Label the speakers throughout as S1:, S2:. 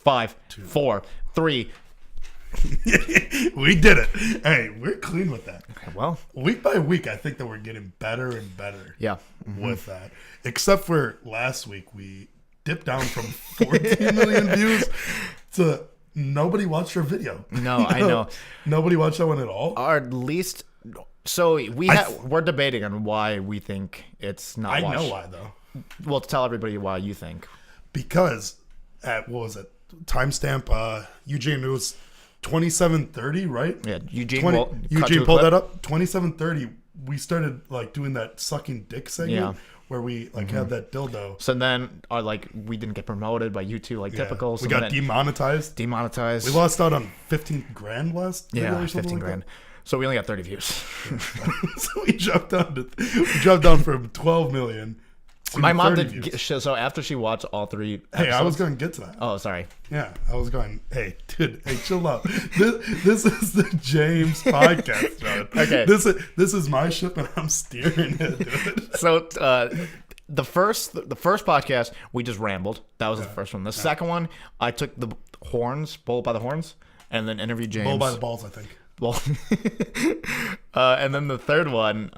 S1: 5, 4, 3.
S2: We did it. Hey, we're clean with that.
S1: Okay, well,
S2: Week by week, I think that we're getting better and better.
S1: yeah.
S2: With that, except for last week, we dipped down from 14 million views to nobody watched our video.
S1: No, I know.
S2: Nobody watched that one at all.
S1: Or at least, so we're debating on why we think it's not watched.
S2: I know why though.
S1: Well, tell everybody why you think.
S2: Because at what was it? Timestamp. Eugene, it was 27:30, right?
S1: Yeah, Eugene
S2: pulled that up. 27:30. We started like doing that sucking dick segment where we like had that dildo.
S1: So then, we didn't get promoted by YouTube like typical. So
S2: we got demonetized.
S1: Demonetized.
S2: We lost out on 15 grand last.
S1: Yeah,
S2: or
S1: 15 grand. So we only got 30 views.
S2: So we dropped down from 12 million.
S1: My mom did. So after she watched all 3 episodes,
S2: Hey, I was going to get to that.
S1: Oh, sorry.
S2: Yeah, I was going, hey, dude, hey, chill out. This is the James podcast, John.
S1: Okay.
S2: This is my ship, and I'm steering it, dude.
S1: So the first podcast, we just rambled. That was the first one. The second one, I took the bull by the horns, and then interviewed James.
S2: Bull by the balls, I think.
S1: Well, and then the third one,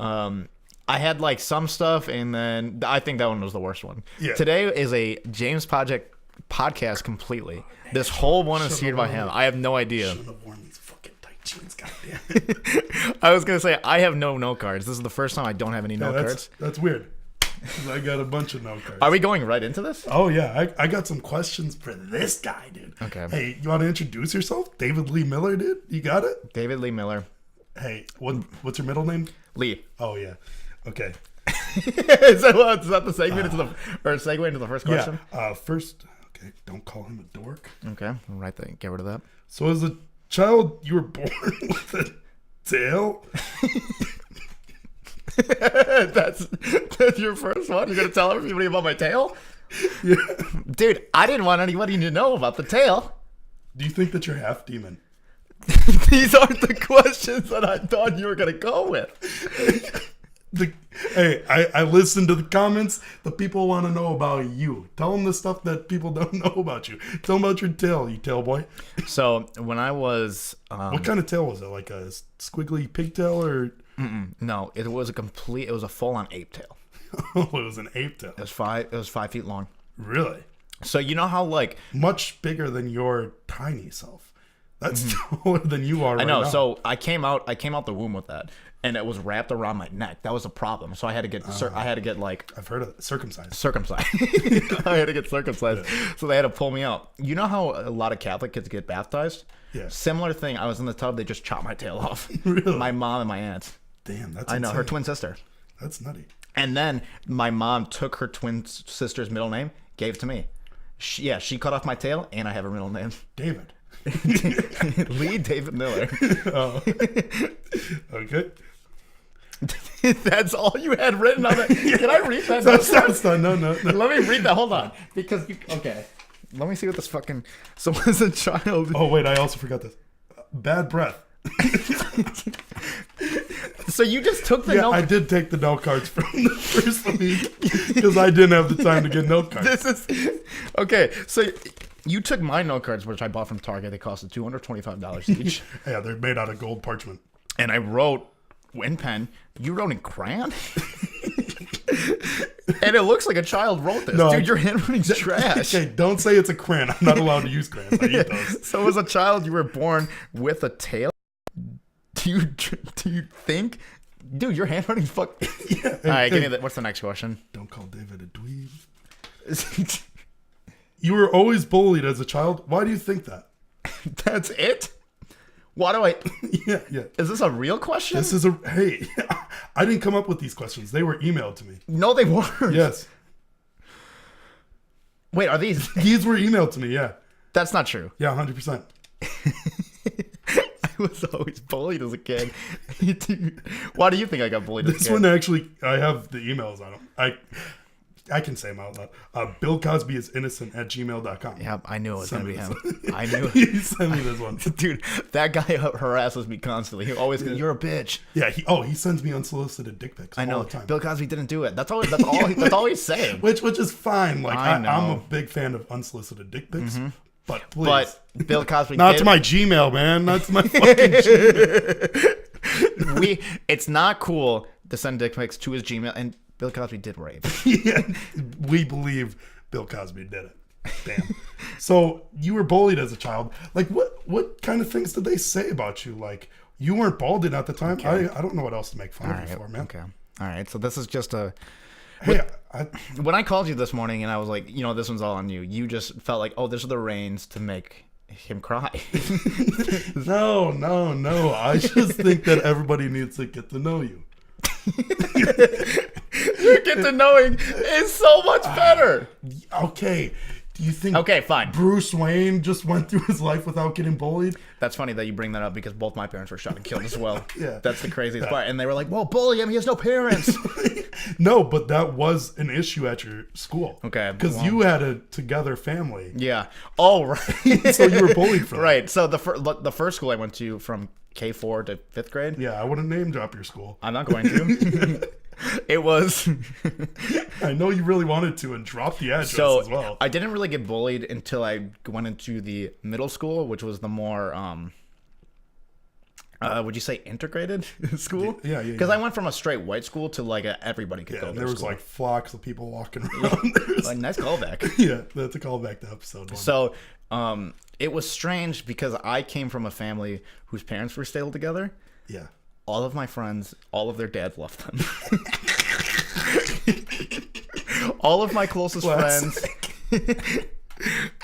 S1: I had like some stuff, and then I think that one was the worst one. Yeah. Today is a James Project podcast completely. This whole one is steered by him. I have no idea.
S2: Shouldn't have worn these fucking tight jeans, goddamn.
S1: I was gonna say I have no note cards. This is the first time I don't have any note cards.
S2: That's weird. I got a bunch of note cards.
S1: Are we going right into this?
S2: Oh yeah, I got some questions for this guy, dude.
S1: Okay.
S2: Hey, you want to introduce yourself? David Lee Miller, dude. You got it?
S1: David Lee Miller.
S2: Hey, what's your middle name?
S1: Lee.
S2: Oh yeah. Okay.
S1: Is that the segment segue into the first question?
S2: Yeah. First, okay, don't call him a dork.
S1: Okay, right there. Get rid of that.
S2: So as a child, you were born with a tail?
S1: That's your first one? You're going to tell everybody about my tail?
S2: Yeah.
S1: Dude, I didn't want anybody to know about the tail.
S2: Do you think that you're half demon?
S1: These aren't the questions that I thought you were going to go with.
S2: Hey, I listened to the comments. The people want to know about you. Tell them the stuff that people don't know about you. Tell them about your tail, you tail boy.
S1: So when I was...
S2: what kind of tail was it? Like a squiggly pigtail or...
S1: No, it was a full-on ape tail.
S2: Oh, it was an ape tail.
S1: It was 5 feet long.
S2: Really?
S1: So you know how like...
S2: Much bigger than your tiny self. That's taller than you are right now.
S1: I know. So I came out the womb with that, and it was wrapped around my neck. That was a problem. So I had to get like...
S2: I've heard of it. Circumcised.
S1: I had to get circumcised. Yeah. So they had to pull me out. You know how a lot of Catholic kids get baptized?
S2: Yeah.
S1: Similar thing. I was in the tub. They just chopped my tail off.
S2: Really?
S1: My mom and my aunt.
S2: Damn, that's
S1: I know,
S2: insane.
S1: her twin sister.
S2: That's nutty.
S1: And then my mom took her twin sister's middle name, gave it to me. She cut off my tail, and I have her middle name.
S2: David.
S1: Lee David Miller.
S2: Oh. Okay.
S1: That's all you had written on that. Can I read that?
S2: No.
S1: Let me read that. Hold on. Because okay. Let me see what this fucking... So as a child...
S2: Oh, wait, I also forgot this. Bad breath.
S1: So you just took the note...
S2: I did take the note cards from the first week because I didn't have the time to get note cards.
S1: Okay, so you took my note cards, which I bought from Target. They costed $225 each.
S2: Yeah, they're made out of gold parchment.
S1: And I wrote in pen. You wrote in crayon? And it looks like a child wrote this. No, dude, your handwriting's trash.
S2: Okay, don't say it's a crayon. I'm not allowed to use crayons. I eat those.
S1: So as a child, you were born with a tail? Do you think... Dude, your handwriting's fucked. Yeah. All right, give me what's the next question?
S2: Don't call David a dweeb. You were always bullied as a child. Why do you think that?
S1: That's it? Why do I...
S2: Yeah.
S1: Is this a real question?
S2: This is a... Hey, I didn't come up with these questions. They were emailed to me.
S1: No, they weren't.
S2: Yes.
S1: Wait, are these...
S2: These were emailed to me, yeah.
S1: That's not true.
S2: Yeah, 100%.
S1: I was always bullied as a kid. Why do you think I got bullied as a kid?
S2: This one actually... I have the emails on them. I can say them out loud. Bill Cosby is innocent at gmail.com.
S1: Yeah, I knew it was going to be him. I knew it.
S2: He sent me this one.
S1: Dude, that guy harasses me constantly. He always goes, you're a bitch.
S2: Yeah, he sends me unsolicited dick pics all the time.
S1: Bill Cosby didn't do it. That's all he's saying.
S2: Which is fine. Like, I'm a big fan of unsolicited dick pics. Mm-hmm. But please.
S1: But Bill Cosby
S2: Not
S1: did.
S2: to my Gmail, man. Not to my fucking Gmail.
S1: It's not cool to send dick pics to his Gmail, and Bill Cosby did rape.
S2: Yeah, we believe Bill Cosby did it. Damn. So you were bullied as a child. Like, what kind of things did they say about you? Like, you weren't balding at the time. Okay. I don't know what else to make fun of you for, man.
S1: Okay. All right. So this is just a.
S2: Hey,
S1: when I called you this morning and I was like, this one's all on you. You just felt like, oh, this are the reins to make him cry.
S2: No. I just think that everybody needs to get to know you.
S1: Get to knowing is so much better.
S2: Okay. Do you think
S1: Okay, fine.
S2: Bruce Wayne just went through his life without getting bullied?
S1: That's funny that you bring that up because both my parents were shot and killed as well.
S2: Yeah.
S1: That's the craziest part. And they were like, well, bully him. He has no parents.
S2: No, but that was an issue at your school.
S1: Okay.
S2: Because you had a together family.
S1: Yeah. Oh, right.
S2: So you were bullied for that.
S1: Right. So the first school I went to from K4 to 5th grade.
S2: Yeah, I wouldn't name drop your school.
S1: I'm not going to. It was.
S2: I know you really wanted to and drop the address as well.
S1: I didn't really get bullied until I went into the middle school, which was the more, would you say integrated school?
S2: Yeah.
S1: Because I went from a straight white school to like everybody could go
S2: and
S1: to
S2: there was
S1: school.
S2: like flocks of people walking around.
S1: Like, nice callback.
S2: Yeah, that's a callback to episode 1.
S1: So, it was strange because I came from a family whose parents were still together.
S2: Yeah.
S1: All of my friends, all of their dads left them. All of my closest friends,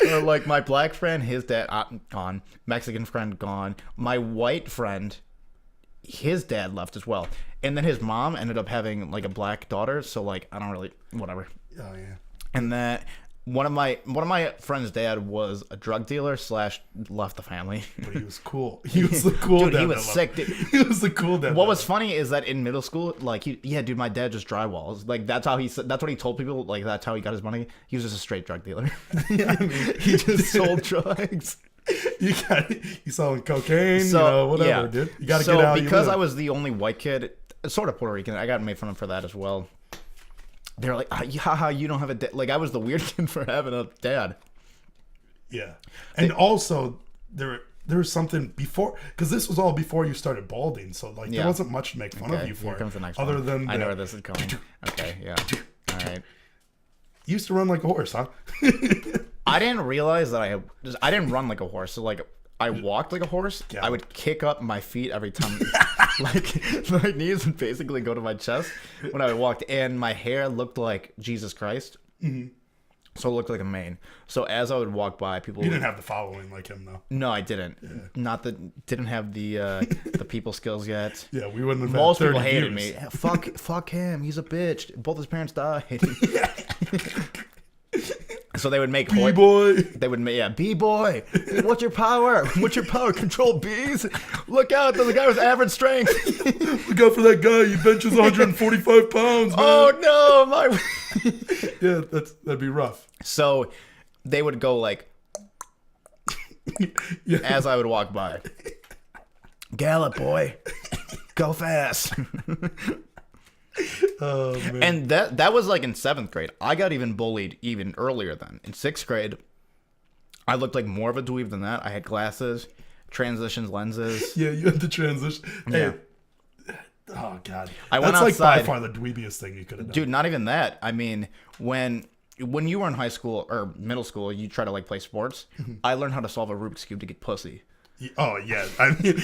S1: like my black friend, his dad gone. Mexican friend gone. My white friend, his dad left as well. And then his mom ended up having like a black daughter. So like I don't really whatever.
S2: Oh yeah.
S1: And that one of my friend's dad was a drug dealer / left the family.
S2: But he was cool. He was the cool
S1: Dude,
S2: dad.
S1: he was sick. Dude.
S2: He was the cool dad.
S1: What was funny is that in middle school, like, dude, my dad just drywalls. Like, that's what he told people. Like, that's how he got his money. He was just a straight drug dealer.
S2: Yeah, I mean,
S1: he just sold drugs.
S2: You selling cocaine, whatever,
S1: yeah.
S2: dude. You got to get out.
S1: Because I was the only white kid, sort of Puerto Rican, I got made fun of for that as well. They're like, haha, you don't have a dad. Like, I was the weird kid for having a dad.
S2: Yeah, and also there was something before, because this was all before you started balding, so like there wasn't much to make fun of you for.
S1: Here comes the next
S2: other
S1: one.
S2: than
S1: I know where this is going. Okay, yeah, all right.
S2: You used to run like a horse, huh?
S1: I didn't realize that I didn't run like a horse. So like I walked like a horse.
S2: Yeah.
S1: I would kick up my feet every time. Like my knees would basically go to my chest when I walked, and my hair looked like Jesus Christ. Mm-hmm. So it looked like a mane. So as I would walk by, people.
S2: You didn't have the following like him, though.
S1: No, I didn't. Yeah. Didn't have the people skills yet.
S2: Yeah, we wouldn't have.
S1: Most
S2: had 30
S1: people hated
S2: years.
S1: me. Fuck him. He's a bitch. Both his parents died. So they would make
S2: B-boy.
S1: They would make B-boy. What's your power? What's your power? Control bees. Look out! There's a guy with average strength.
S2: Look out for that guy. He benches 145 pounds. Man.
S1: Oh no, my.
S2: Yeah, that'd be rough.
S1: So they would go like,
S2: Yeah.
S1: as I would walk by. Gallop, boy. Go fast.
S2: Oh man.
S1: And that was like in 7th grade. I got even bullied even earlier then. In 6th grade, I looked like more of a dweeb than that. I had glasses, transitions lenses.
S2: Yeah, you had the transition.
S1: Yeah.
S2: Hey. Oh god.
S1: I went
S2: That's like by
S1: outside.
S2: far the dweebiest thing you could have done.
S1: Dude, not even that. I mean, when you were in high school or middle school, you try to like play sports. I learned how to solve a Rubik's Cube to get pussy.
S2: Oh yeah. I mean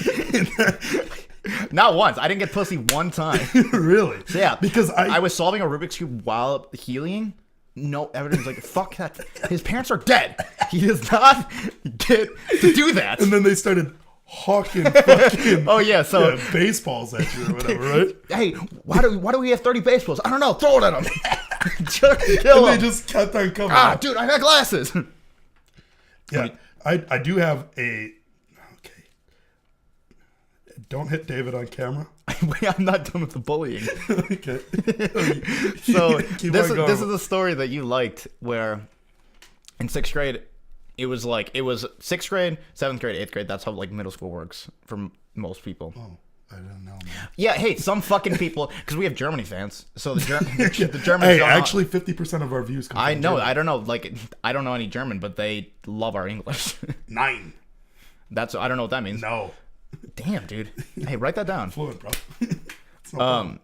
S1: Not once. I didn't get pussy one time.
S2: really?
S1: So, yeah.
S2: Because
S1: I was solving a Rubik's Cube while healing. No, everything's like, fuck that. His parents are dead. He does not get to do that.
S2: And then they started hawking fucking
S1: Oh yeah, so
S2: baseballs at you or whatever, right?
S1: hey, why do we have 30 baseballs? I don't know. Throw it at him. Kill
S2: And they
S1: him.
S2: just kept on coming.
S1: Dude, I got glasses.
S2: Yeah, I do have a. Okay. Don't hit David on camera.
S1: Wait, I'm not done with the bullying.
S2: Okay.
S1: So
S2: Keep
S1: this
S2: on going.
S1: is a story that you liked where in 6th grade it was 6th grade, 7th grade, 8th grade. That's how like middle school works for most people.
S2: Oh, I don't know, man.
S1: Yeah, hey, some fucking people, because we have Germany fans, so the Germans.
S2: Hey,
S1: don't
S2: actually, 50% of our views come.
S1: I
S2: from
S1: know.
S2: Germany.
S1: I don't know. Like, I don't know any German, but they love our English.
S2: 9.
S1: I don't know what that means.
S2: No.
S1: Damn, dude. Hey, write that down.
S2: Fluent, bro. It's no problem.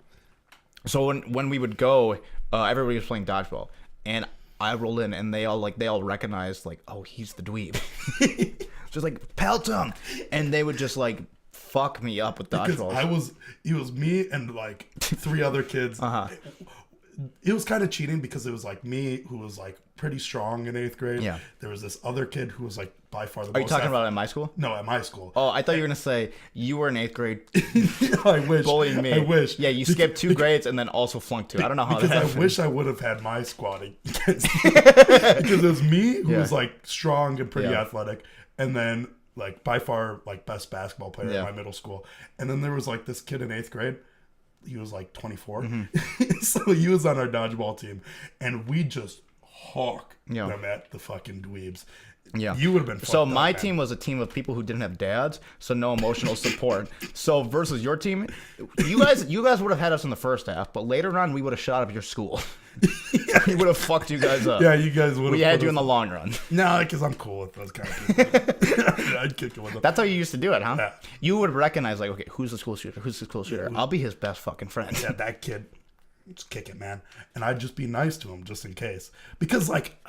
S1: So when we would go, everybody was playing dodgeball, and I rolled in, and they all recognized, like, oh, he's the dweeb. Just like, pelt him, and they would just like fuck me up with dodgeball.
S2: It was me and like 3 other kids. It was kind of cheating because it was like me who was like pretty strong in 8th grade.
S1: Yeah.
S2: There was this other kid who was like by far the most.
S1: Are you talking about at my school?
S2: No, at my school.
S1: Oh, I thought you were gonna say you were in 8th grade.
S2: I wish.
S1: Bullying me.
S2: I wish.
S1: Yeah, you skipped 2 grades and then also flunked 2. I don't know how
S2: because
S1: that happened.
S2: I wish I would have had my squad against because it was me who was like strong and pretty athletic, and then like by far like best basketball player in my middle school, and then there was like this kid in 8th grade. He was like 24, so he was on our dodgeball team, and we just hawk them at the fucking dweebs.
S1: Yeah,
S2: you would have been.
S1: So my team was a team of people who didn't have dads, so no emotional support. So versus your team, you guys would have had us in the first half, but later on we would have shot up your school. We would have fucked you guys up.
S2: Yeah, you guys would have.
S1: We had you in the long run.
S2: No, because I'm cool with those kind of people. I'd kick it with them.
S1: That's how you used to do it, huh?
S2: Yeah.
S1: You would recognize, like, okay, who's the school shooter? Who's the school shooter? I'll be his best fucking friend.
S2: Yeah, that kid, just kick it, man. And I'd just be nice to him just in case. Because, like,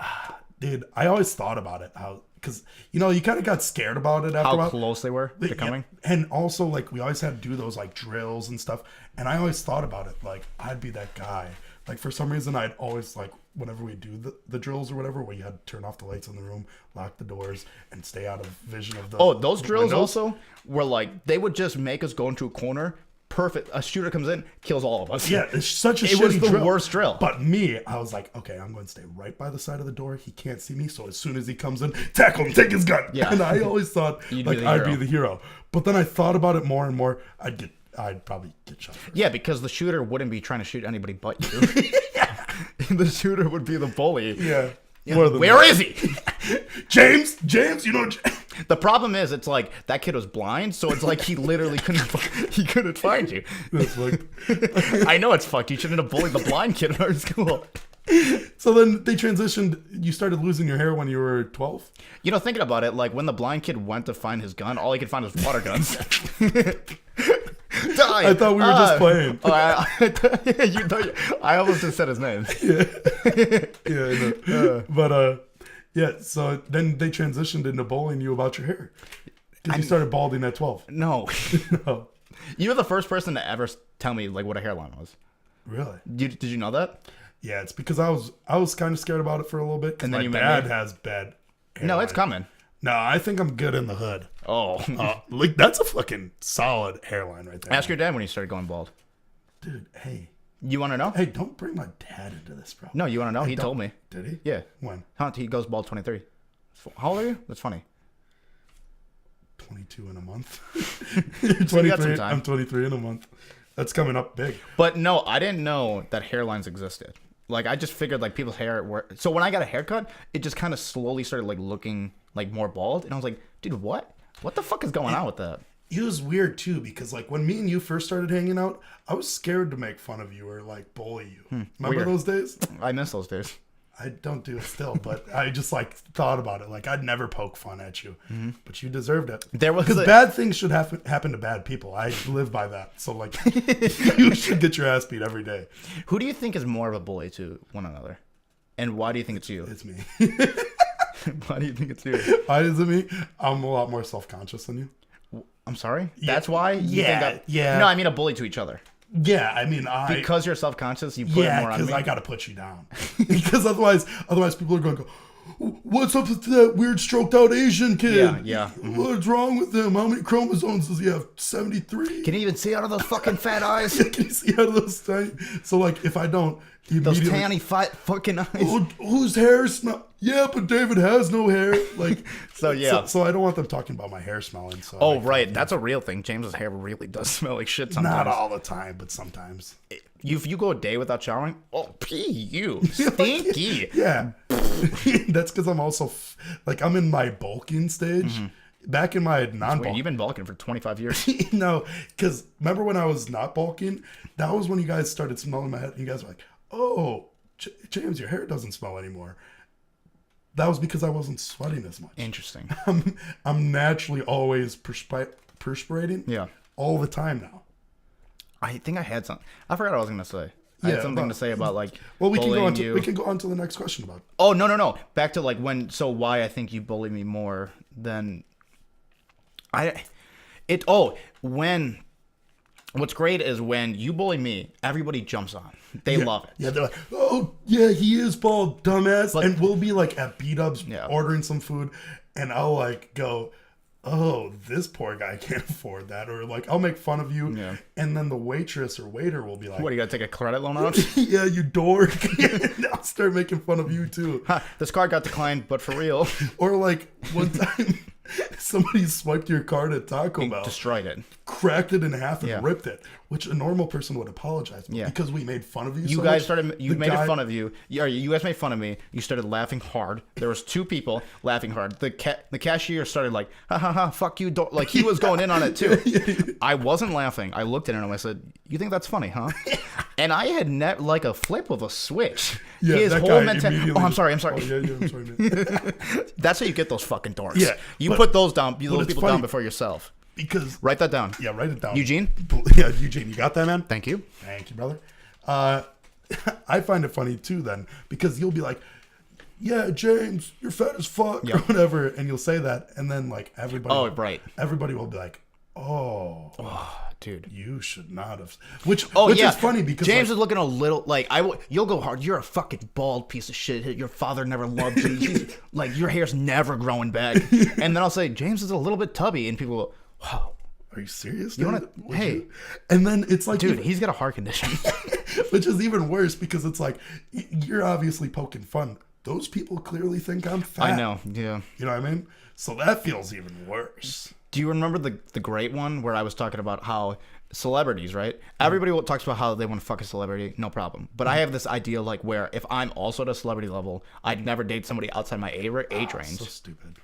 S2: dude, I always thought about it. Because, you know, you kind of got scared about it after a while.
S1: How close they were to coming.
S2: And also, like, we always had to do those, like, drills and stuff. And I always thought about it. Like, I'd be that guy. Like, for some reason, I'd always, like, whenever we do the drills or whatever, where you had to turn off the lights in the room, lock the doors, and stay out of vision of the
S1: those drills windows. Also were like, they would just make us go into a corner. Perfect. A shooter comes in, kills all of us.
S2: Yeah, it's such a
S1: It was the worst drill.
S2: But me, I was like, okay, I'm going to stay right by the side of the door. He can't see me, so as soon as he comes in, tackle him, take his gun. Yeah. And I always thought, like, I'd be the hero. But then I thought about it more and more. I'd probably get shot first.
S1: Yeah, because the shooter wouldn't be trying to shoot anybody but you. The shooter would be the bully.
S2: Yeah.
S1: Where is he?
S2: James, you know.
S1: The problem is, it's like that kid was blind, so it's like he literally couldn't find you.
S2: That's fucked.
S1: I know it's fucked. You shouldn't have bullied the blind kid in our school.
S2: So then they transitioned. You started losing your hair when you were 12?
S1: You know, thinking about it, like when the blind kid went to find his gun, all he could find was water guns. Die.
S2: I thought we were just playing.
S1: I almost just said his name.
S2: Yeah, I know. But yeah. So then they transitioned into bullying you about your hair because you started balding at 12.
S1: No.
S2: No.
S1: You're the first person to ever tell me like what a hairline was.
S2: Really?
S1: Did you know that?
S2: Yeah, it's because I was kind of scared about it for a little bit because my dad has bad hairline.
S1: No, it's coming.
S2: No, I think I'm good in the hood.
S1: Oh.
S2: Like, that's a fucking solid hairline right there.
S1: Ask your dad when he started going bald.
S2: Dude, hey.
S1: You want to know?
S2: Hey, don't bring my dad into this, bro.
S1: No, you want to know? He told me.
S2: Did he?
S1: Yeah.
S2: When?
S1: He goes bald 23. How old are you? That's funny.
S2: 22 in a month.
S1: So you got some time.
S2: I'm 23 in a month. That's coming up big.
S1: But no, I didn't know that hairlines existed. Like, I just figured, like, people's hair were... So when I got a haircut, it just kind of slowly started, like, looking, like, more bald. And I was like, dude, what? What the fuck is going on with that?
S2: It was weird, too, because, like, when me and you first started hanging out, I was scared to make fun of you or, like, bully you. Remember those days?
S1: I miss those days.
S2: I don't do it still, but I just, like, thought about it. Like, I'd never poke fun at you. But you deserved it. Because bad things should happen to bad people. I live by that. So, like, you should get your ass beat every day.
S1: Who do you think is more of a bully to one another? And why do you think it's you?
S2: It's me.
S1: Why do you think it's you?
S2: Why is it me? I'm a lot more self-conscious than you.
S1: I'm sorry? That's why?
S2: Yeah.
S1: No, I mean a bully to each other.
S2: Yeah, I mean,
S1: because you're self-conscious, you put it more on me.
S2: Yeah, because I got to put you down. Because otherwise people are going to go, what's up with that weird stroked out Asian kid?
S1: Yeah.
S2: What's wrong with him? How many chromosomes does he have? 73?
S1: Can you even see out of those fucking fat eyes?
S2: Can you see out of those tiny? So, like, if I don't,
S1: those tiny fat fucking eyes.
S2: Whose hair smell? Yeah, but David has no hair. Like,
S1: so yeah.
S2: So I don't want them talking about my hair smelling. So
S1: oh, right. That's a real thing. James's hair really does smell like shit sometimes.
S2: Not all the time, but sometimes.
S1: If you go a day without showering, you stinky.
S2: Yeah. That's because I'm also, like, I'm in my bulking stage. back in my
S1: Wait,
S2: non-bulk.
S1: you've been bulking for 25 years.
S2: No, because remember when I was not bulking? That was when you guys started smelling my head. And you guys were like, "Oh, James, your hair doesn't smell anymore." That was because I wasn't sweating as much.
S1: Interesting.
S2: I'm naturally always perspirating.
S1: Yeah.
S2: All the time now.
S1: I think I had something. I forgot what I was gonna say. I had something to say about like.
S2: Well, we can go on to
S1: you.
S2: we can go on to the next question about it.
S1: Oh no! Back to like when. So why I think you bully me more than when. What's great is when you bully me, everybody jumps on. They love it.
S2: Yeah, they're like, "Oh, yeah, he is bald, dumbass." And we'll be like at B-Dubs ordering some food, and I'll like go, "Oh, this poor guy can't afford that," or like I'll make fun of you, and then the waitress or waiter will be like,
S1: "What, you gotta take a credit loan out?"
S2: Yeah, you dork. And I'll start making fun of you too.
S1: This card got declined, but for real.
S2: Or like one time, somebody swiped your card at Taco Bell,
S1: destroyed it,
S2: cracked it in half, and ripped it, which a normal person would apologize. But because we made fun of you.
S1: You
S2: so
S1: guys
S2: much,
S1: started. You made fun of you. You guys made fun of me. You started laughing hard. There was 2 people laughing hard. The cashier started like, ha ha ha, fuck you. Like he was going in on it too. I wasn't laughing. I looked at him and I said, "You think that's funny, huh?" And I had like a flip of a switch.
S2: Yeah,
S1: his
S2: that
S1: whole
S2: guy
S1: mentality. Oh, I'm sorry.
S2: Oh, yeah, I'm sorry, man.
S1: That's how you get those fucking dorks.
S2: Yeah,
S1: you put those down. Those people
S2: funny
S1: down before yourself.
S2: Because
S1: write that down.
S2: Yeah, write it down.
S1: Eugene?
S2: Yeah, Eugene, you got that, man?
S1: Thank you.
S2: Thank you, brother. I find it funny too then, because you'll be like, "Yeah, James, you're fat as fuck," or whatever, and you'll say that, and then like everybody everybody will be like, oh,
S1: dude,
S2: you should not have. Which
S1: is
S2: funny because
S1: James is looking a little like you'll go hard. You're a fucking bald piece of shit. Your father never loved you. He's, like your hair's never growing back. And then I'll say James is a little bit tubby, and people go, "Wow,
S2: are you serious?
S1: You want to? Hey,"
S2: and then it's like,
S1: dude, he's got a heart condition,
S2: which is even worse because it's like you're obviously poking fun. Those people clearly think I'm fat.
S1: I know. Yeah.
S2: You know what I mean? So that feels even worse.
S1: Do you remember the great one where I was talking about how celebrities, right? Everybody talks about how they want to fuck a celebrity, no problem. But I have this idea like where if I'm also at a celebrity level, I'd never date somebody outside my age range.
S2: So stupid.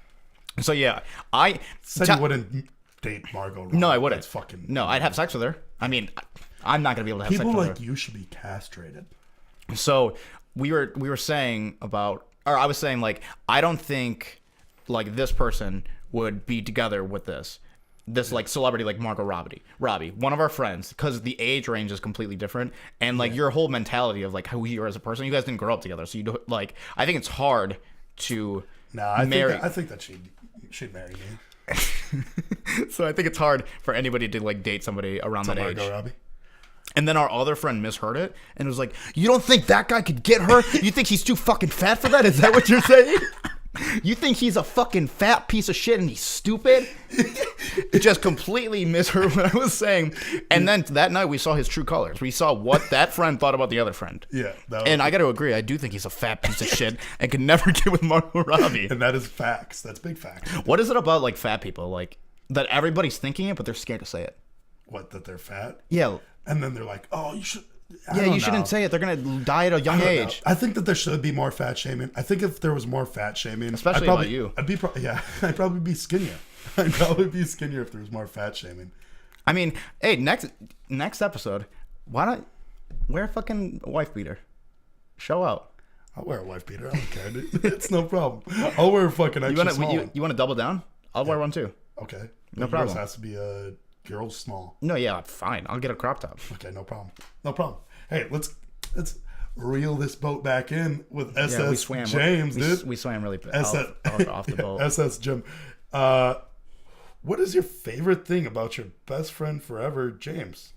S1: So yeah, I
S2: said you wouldn't date Margot Robbie.
S1: No, I wouldn't.
S2: That's fucking.
S1: No, I'd have sex with her. I mean, I'm not gonna be able to have sex with her.
S2: People like you should be castrated.
S1: So we were saying about, or I was saying like, I don't think like this person would be together with this like celebrity like Margot Robbie, one of our friends, because the age range is completely different, and like your whole mentality of like who you are as a person. You guys didn't grow up together, so you don't like. I think it's hard to marry.
S2: I think that she'd marry me.
S1: So I think it's hard for anybody to like date somebody around that age.
S2: Margot Robbie.
S1: And then our other friend misheard it and was like, "You don't think that guy could get her? You think he's too fucking fat for that? Is that what you're saying? You think he's a fucking fat piece of shit and he's stupid?" It just completely misheard what I was saying. And then that night we saw his true colors. We saw what that friend thought about the other friend.
S2: Yeah.
S1: And I got to agree, I do think he's a fat piece of shit and could never get with Margot Robbie.
S2: And that is facts. That's big facts.
S1: What is it about like fat people, like that everybody's thinking it, but they're scared to say it?
S2: What, that they're fat?
S1: Yeah.
S2: And then they're like, "Oh, you should."
S1: You shouldn't say it. They're gonna die at a young age.
S2: I think that there should be more fat shaming. I think if there was more fat shaming,
S1: especially about you,
S2: I'd probably be skinnier. I'd probably be skinnier if there was more fat shaming.
S1: I mean, hey, next episode, why not wear a fucking wife beater? Show out.
S2: I'll wear a wife beater. I don't care. Dude. It's no problem. I'll wear a fucking extra small one.
S1: You want to double down? I'll wear one too.
S2: Okay.
S1: No problem.
S2: Yours has to be a girl small.
S1: No, yeah, fine. I'll get a crop top.
S2: Okay, no problem. No problem. Hey, let's reel this boat back in with SS
S1: we swam.
S2: James, dude.
S1: We swam really off the boat.
S2: SS Jim. What is your favorite thing about your best friend forever, James?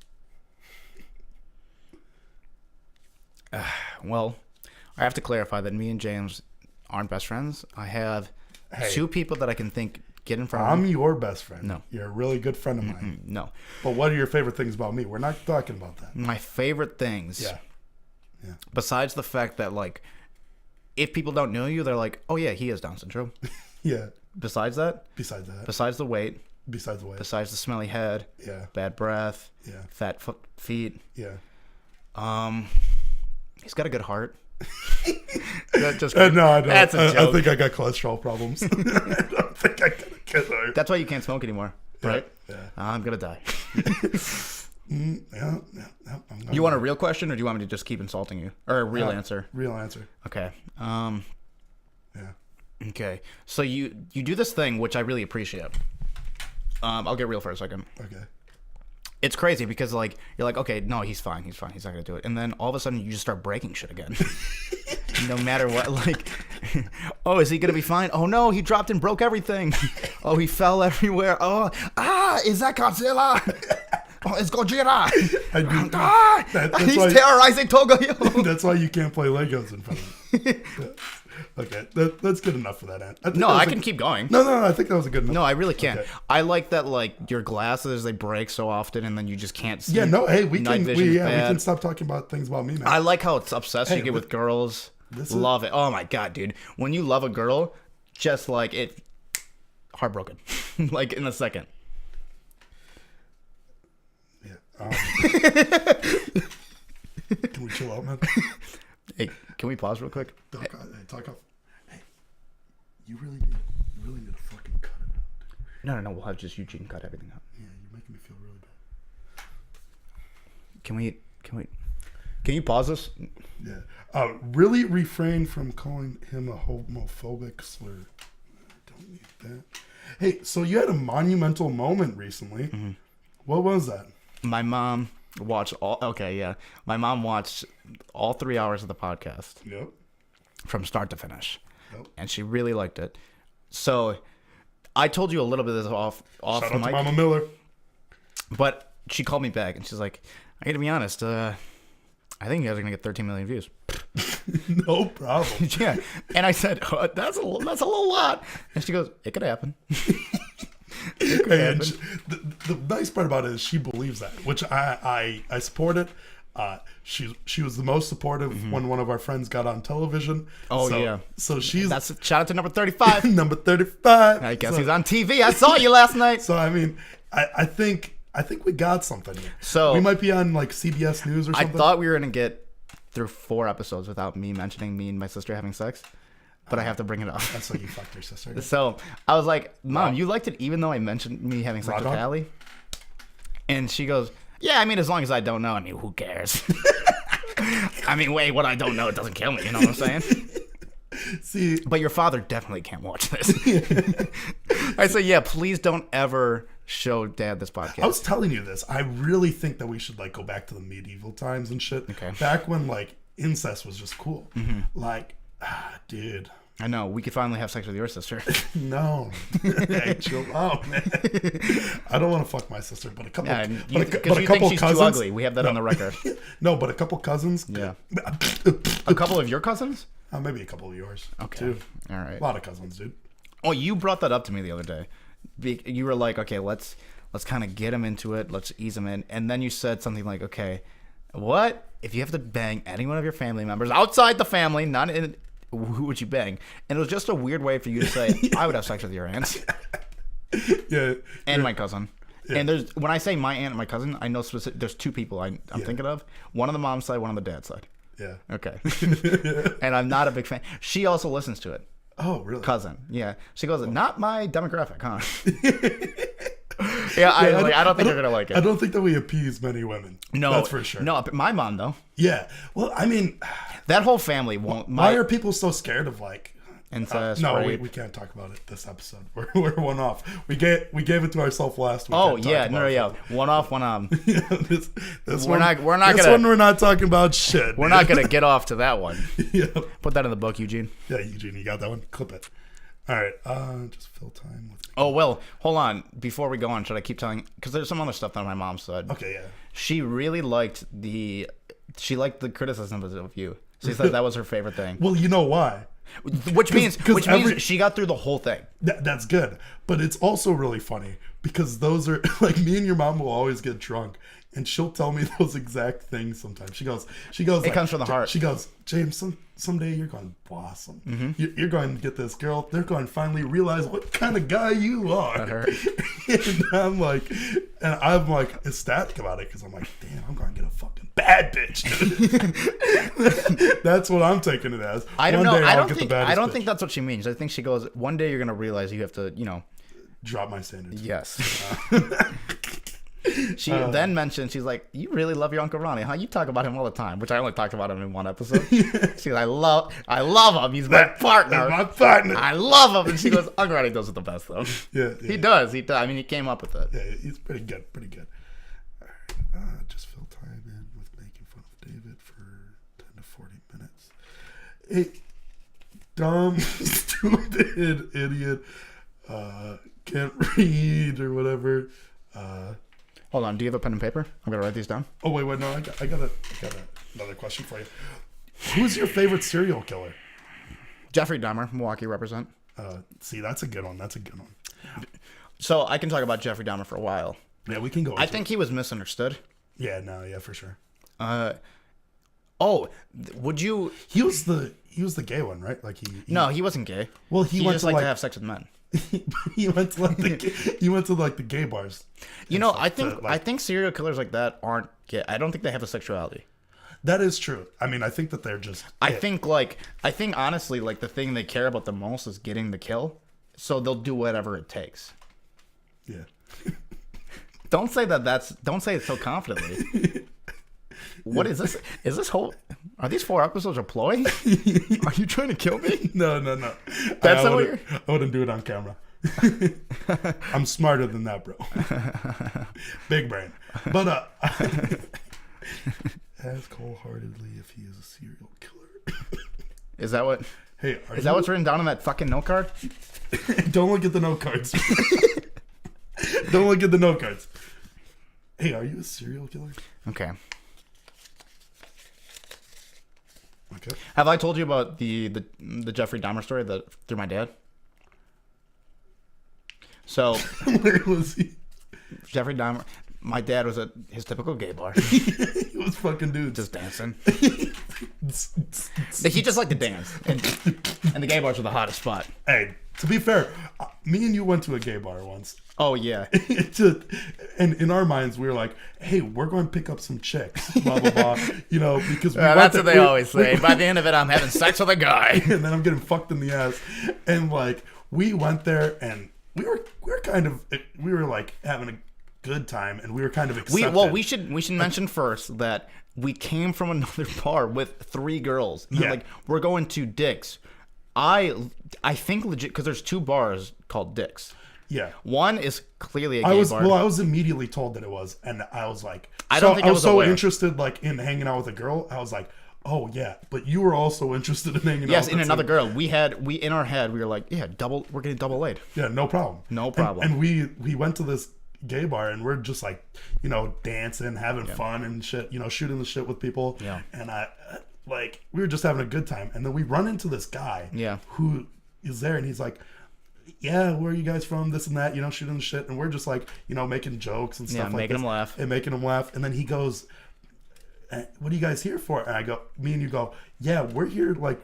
S1: Well, I have to clarify that me and James aren't best friends. I have 2 people that I can think get in front of me.
S2: I'm your best friend.
S1: No.
S2: You're a really good friend of mine.
S1: No.
S2: But what are your favorite things about me? We're not talking about that.
S1: My favorite things.
S2: Yeah.
S1: Besides the fact that, like, if people don't know you, they're like, "Oh, yeah, he has Down syndrome."
S2: Yeah.
S1: Besides that.
S2: Besides
S1: the weight.
S2: Besides the
S1: smelly head.
S2: Yeah.
S1: Bad breath.
S2: Yeah.
S1: Fat feet.
S2: Yeah.
S1: He's got a good heart.
S2: No, I don't.
S1: That's a joke.
S2: I think I got cholesterol problems. I don't think I got a
S1: That's why you can't smoke anymore, right?
S2: Yeah.
S1: I'm gonna die.
S2: Yeah.
S1: You want a real question, or do you want me to just keep insulting you, or a real answer?
S2: Real answer.
S1: Okay.
S2: Yeah.
S1: Okay. So you do this thing which I really appreciate. I'll get real for a second.
S2: Okay.
S1: It's crazy because like you're like, okay, no, he's fine, he's not gonna do it, and then all of a sudden you just start breaking shit again. No matter what, like, oh, is he gonna be fine? Oh no, he dropped and broke everything. Oh, he fell everywhere. Oh, is that Godzilla? Oh, it's Gojira. He's terrorizing Togoyo.
S2: That's why you can't play Legos in front of me. Yeah. Okay, that's good enough for that.
S1: I can keep going.
S2: No, I think that was a good enough.
S1: No, I really can.
S2: Okay.
S1: I like that, like, your glasses, they break so often, and then you just can't see.
S2: Yeah, no, hey, we
S1: Night
S2: can
S1: vision's bad.
S2: stop talking about things about me, man.
S1: I like how it's obsessed you get with girls. Love it. Oh my god, dude. When you love a girl, just like it, heartbroken. Like in a second.
S2: Yeah. Can we chill out, man?
S1: Hey, can we pause real quick?
S2: Talk off. Hey, you really need to fucking cut it out.
S1: No. We'll have just Eugene cut everything out.
S2: Yeah, you're making me feel really bad.
S1: Can you pause this?
S2: Yeah. Really refrain from calling him a homophobic slur. Don't need that. Hey, so you had a monumental moment recently. Mm-hmm. What was that?
S1: My mom watched all. Okay, yeah. My mom watched all 3 hours of the podcast.
S2: Yep.
S1: From start to finish.
S2: Yep.
S1: And she really liked it. So I told you a little bit of this off
S2: Shout
S1: mic.
S2: out to Mama Miller.
S1: But she called me back and she's like, I gotta be honest, I think you guys are gonna get 13 million views.
S2: No problem.
S1: Yeah. And I said, oh, that's a little lot. And she goes, it could happen.
S2: And the nice part about it is she believes that, which I support it. She was the most supportive when one of our friends got on television.
S1: Oh, yeah.
S2: So she's...
S1: That's shout out to number 35.
S2: Number 35.
S1: I guess he's on TV. I saw you last night.
S2: So, I mean, I think we got something here.
S1: So
S2: we might be on like CBS News or something.
S1: I thought we were going to get through 4 episodes without me mentioning me and my sister having sex. But I have to bring it up.
S2: That's like you fucked your sister.
S1: So I was like, Mom, you liked it even though I mentioned me having sex with Callie? And she goes, yeah, I mean, as long as I don't know, I mean, who cares? I mean, wait, what I don't know, it doesn't kill me. You know what I'm saying?
S2: See,
S1: but your father definitely can't watch this. I say, yeah, please don't ever show Dad this podcast.
S2: I was telling you this. I really think that we should like go back to the medieval times and shit.
S1: Okay.
S2: Back when like incest was just cool. Mm-hmm. Like, dude.
S1: I know. We could finally have sex with your sister.
S2: No. Hey, chill out, man. I don't want to fuck my sister, but a couple.
S1: Yeah,
S2: but
S1: you think she's cousins, too ugly. We have that on the record.
S2: No, but a couple cousins.
S1: Yeah. A couple of your cousins?
S2: Maybe a couple of yours.
S1: Okay.
S2: Too.
S1: All right.
S2: A lot of cousins, dude.
S1: Oh, you brought that up to me the other day. You were like, okay, let's kind of get him into it. Let's ease him in. And then you said something like, okay, what if you have to bang any one of your family members outside the family, not in... Who would you bang? And it was just a weird way for you to say, I would have sex with your aunts.
S2: Yeah.
S1: And my cousin. Yeah. And when I say my aunt and my cousin, I know there's 2 people I'm thinking of. One on the mom's side, one on the dad's side.
S2: Yeah.
S1: Okay. And I'm not a big fan. She also listens to it.
S2: Oh, really?
S1: Cousin. Yeah. She goes, not my demographic, huh? Yeah, I don't think you're going to like it.
S2: I don't think that we appease many women.
S1: No.
S2: That's for sure.
S1: No, my mom, though.
S2: Yeah. Well, I mean...
S1: That whole family won't...
S2: Why are people so scared of, like...
S1: incest,
S2: no,
S1: rape?
S2: we can't talk about it this episode. We're one off. We gave it to ourselves last week.
S1: Oh, yeah. No. One off, one on.
S2: Yeah, this
S1: we're not gonna...
S2: This one we're not talking about shit.
S1: We're not going to get off to that one.
S2: Yeah.
S1: Put that in the book, Eugene.
S2: Yeah, Eugene, you got that one? Clip it. All right. Just fill time with...
S1: Oh, well, hold on. Before we go on, should I keep telling... Because there's some other stuff that my mom said.
S2: Okay, yeah.
S1: She really liked the criticism of you. She said that was her favorite thing.
S2: Well, you know why?
S1: Which means she got through the whole thing.
S2: That's good. But it's also really funny because those are like me and your mom will always get drunk and she'll tell me those exact things sometimes. She goes
S1: it
S2: like,
S1: comes from the heart.
S2: She goes, James, someday you're going to blossom. Mm-hmm. You're going to get this girl. They're going to finally realize what kind of guy you are. And I'm like ecstatic about it because I'm like, damn, I'm going to get a fucking bad bitch. That's what I'm taking it as.
S1: I don't know. I don't think that's what she means. I think she goes, one day you're going to realize you have to,
S2: drop my standards.
S1: Yes. She then mentioned, she's like, you really love your Uncle Ronnie, huh? You talk about him all the time, which I only talked about him in one episode. She's like, I love him. He's my partner.
S2: My partner.
S1: I love him. And she goes, Uncle Ronnie does it the best, though.
S2: Yeah.
S1: He does. I mean, he came up with it.
S2: Yeah, he's pretty good. All right. Just fill time in with making fun of David for 10 to 40 minutes. Hey, dumb, stupid idiot. Can't read or whatever.
S1: Hold on. Do you have a pen and paper? I'm going to write these down.
S2: Oh, wait. No, I got another question for you. Who's your favorite serial killer?
S1: Jeffrey Dahmer, Milwaukee represent.
S2: See, that's a good one.
S1: So I can talk about Jeffrey Dahmer for a while.
S2: Yeah, we can go.
S1: I think he was misunderstood.
S2: Yeah, for sure.
S1: Would you?
S2: He was the gay one, right? Like
S1: No, he wasn't gay.
S2: Well,
S1: he
S2: went
S1: just
S2: to
S1: liked to have sex with men.
S2: he went to the gay bars.
S1: You know, I think serial killers like that aren't gay. I don't think they have a sexuality.
S2: That is true. I mean, I think that they're just.
S1: I think honestly, like the thing they care about the most is getting the kill, so they'll do whatever it takes.
S2: Yeah.
S1: Don't say it so confidently. What is this? Is this whole? Are these 4 episodes a ploy? Are you trying to kill me?
S2: No.
S1: That's
S2: I wouldn't do it on camera. I'm smarter than that, bro. Big brain. But ask wholeheartedly if he is a serial killer.
S1: Is that what?
S2: Hey,
S1: is that what's written down on that fucking note card?
S2: Don't look at the note cards. Don't look at the note cards. Hey, are you a serial killer?
S1: Okay.
S2: Okay.
S1: Have I told you about the Jeffrey Dahmer story through my dad? So
S2: where was he?
S1: Jeffrey Dahmer. My dad was at his typical gay bar.
S2: He was fucking dudes.
S1: Just dancing. He just liked to dance. And the gay bars were the hottest spot.
S2: Hey, to be fair, me and you went to a gay bar once.
S1: Oh, yeah.
S2: And in our minds, we were like, hey, we're going to pick up some chicks, blah, blah, blah. You know, because
S1: that's what they always say. By the end of it, I'm having sex with a guy.
S2: And then I'm getting fucked in the ass. And, like, we went there and we were like having a good time, and we were kind of accepted.
S1: We should mention first that we came from another bar with 3 girls. And like, we're going to Dick's. I think legit, because there's 2 bars called Dick's.
S2: Yeah.
S1: One is clearly a gay bar.
S2: Well, I was immediately told that it was, and I was like,
S1: I was
S2: so interested, like, in hanging out with a girl. I was like, oh yeah, but you were also interested in hanging out.
S1: Yes, in another girl. We in our head we were like, yeah, we're getting double laid.
S2: Yeah, no problem.
S1: No problem.
S2: And we went to this gay bar and we're just like, you know, dancing, having fun and shit, you know, shooting the shit with people.
S1: Yeah.
S2: And we were just having a good time. And then we run into this guy.
S1: Yeah.
S2: Who is there, and he's like, yeah, where are you guys from? This and that, you know, shooting the shit. And we're just like, you know, making jokes and stuff like
S1: making him laugh.
S2: And making him laugh. And then he goes, what are you guys here for? And I go, me and you go, yeah, we're here like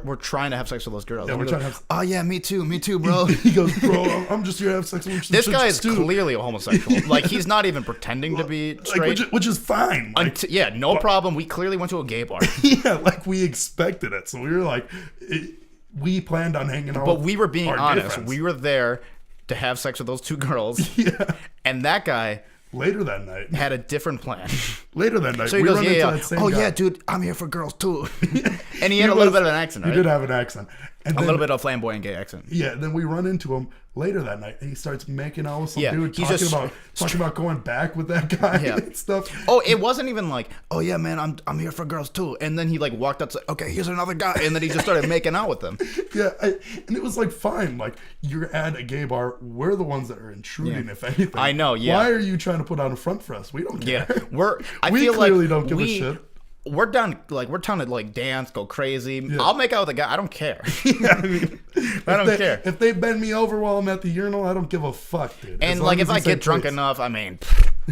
S1: we're trying to have sex with those girls.
S2: Yeah, we're trying to have.
S1: Oh yeah, me too, bro.
S2: He goes, bro, I'm just here to have sex with
S1: this guy is clearly a homosexual. Like, he's not even pretending to be straight,
S2: which is fine. Like,
S1: no problem. We clearly went to a gay bar.
S2: Yeah, like we expected it, so we were like, we planned on hanging out.
S1: But we were being honest. We were there to have sex with those 2 girls.
S2: Yeah,
S1: and that guy.
S2: Later that night
S1: had a different plan.
S2: Later that night,
S1: so he goes, yeah, dude, I'm here for girls too. And he had a little bit of an accent, right?
S2: He did have an accent. And
S1: a little bit of flamboyant gay accent.
S2: Yeah, then we run into him later that night, and he starts making out with some dude, talking about going back with that guy and stuff.
S1: Oh, it wasn't even like, oh yeah, man, I'm here for girls too. And then he like walked up, okay, here's another guy, and then he just started making out with them.
S2: Yeah, and it was like, fine, like, you're at a gay bar, we're the ones that are intruding, if anything.
S1: I know, yeah.
S2: Why are you trying to put on a front for us? We don't care.
S1: Yeah,
S2: we clearly don't give a shit.
S1: We're down to like dance, go crazy. Yeah. I'll make out with a guy. I don't care.
S2: Yeah, I mean,
S1: I don't care.
S2: If they bend me over while I'm at the urinal, I don't give a fuck, dude.
S1: And like, if I get drunk enough, I mean,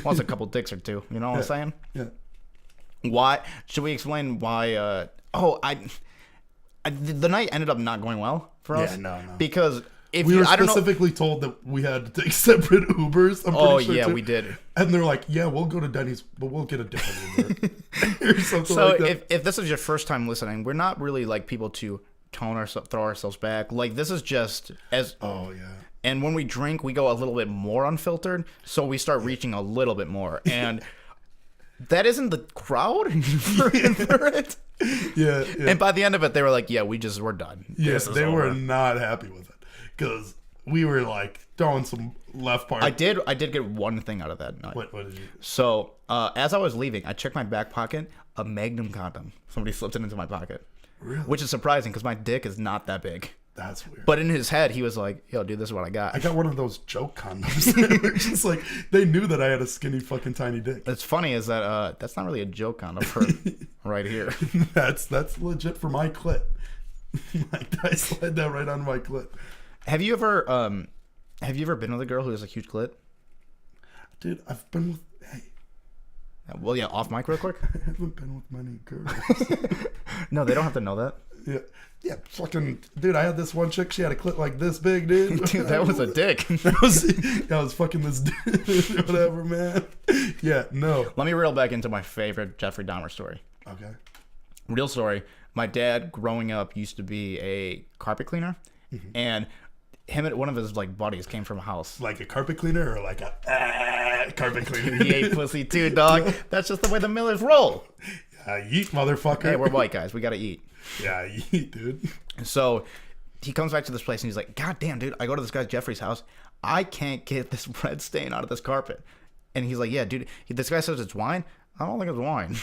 S1: once a couple dicks or 2. You know what I'm saying?
S2: Yeah.
S1: Why? Should we explain why? The night ended up not going well for us.
S2: Yeah, no.
S1: Because
S2: we were specifically told that we had to take separate Ubers. I'm pretty sure
S1: yeah,
S2: too.
S1: we did.
S2: And they're like, yeah, we'll go to Denny's, but we'll get a different Uber. Or something
S1: so
S2: like that.
S1: if this is your first time listening, we're not really like people to throw ourselves back. Like, this is just And when we drink, we go a little bit more unfiltered, so we start reaching a little bit more. And that isn't the crowd for it.
S2: Yeah.
S1: And by the end of it, they were like, "Yeah, we're done."
S2: Yeah, they were not happy with it because we were like throwing some left part.
S1: I did get one thing out of that night.
S2: What did you?
S1: So as I was leaving, I checked my back pocket. A Magnum condom. Somebody slipped it into my pocket.
S2: Really?
S1: Which is surprising because my dick is not that big.
S2: That's weird.
S1: But in his head, he was like, "Yo, dude, this is what I got."
S2: I got one of those joke condoms. They were just like, they knew that I had a skinny fucking tiny dick.
S1: It's funny is that that's not really a joke condom for right here.
S2: That's legit for my clit. Like, I slid that right on my clit.
S1: Have you ever been with a girl who has a huge clit?
S2: Dude, I've been with. Hey.
S1: Well, yeah, off mic real quick.
S2: I haven't been with many girls.
S1: No, they don't have to know that.
S2: Yeah, fucking dude. I had this one chick. She had a clit like this big, dude.
S1: Dude, that was a dick.
S2: that was fucking this dude. Whatever, man. Yeah, no.
S1: Let me reel back into my favorite Jeffrey Dahmer story.
S2: Okay.
S1: Real story. My dad, growing up, used to be a carpet cleaner, and him and one of his like buddies came from a house.
S2: Like a carpet cleaner or like a carpet cleaner?
S1: He ate pussy too, dog. That's just the way the Millers roll.
S2: Yeet, motherfucker.
S1: Hey, we're white guys. We gotta eat.
S2: Yeah, yeet, dude.
S1: So he comes back to this place and he's like, "God damn, dude, I go to this guy Jeffrey's house. I can't get this red stain out of this carpet." And he's like, "Yeah, dude, this guy says it's wine. I don't think it's wine."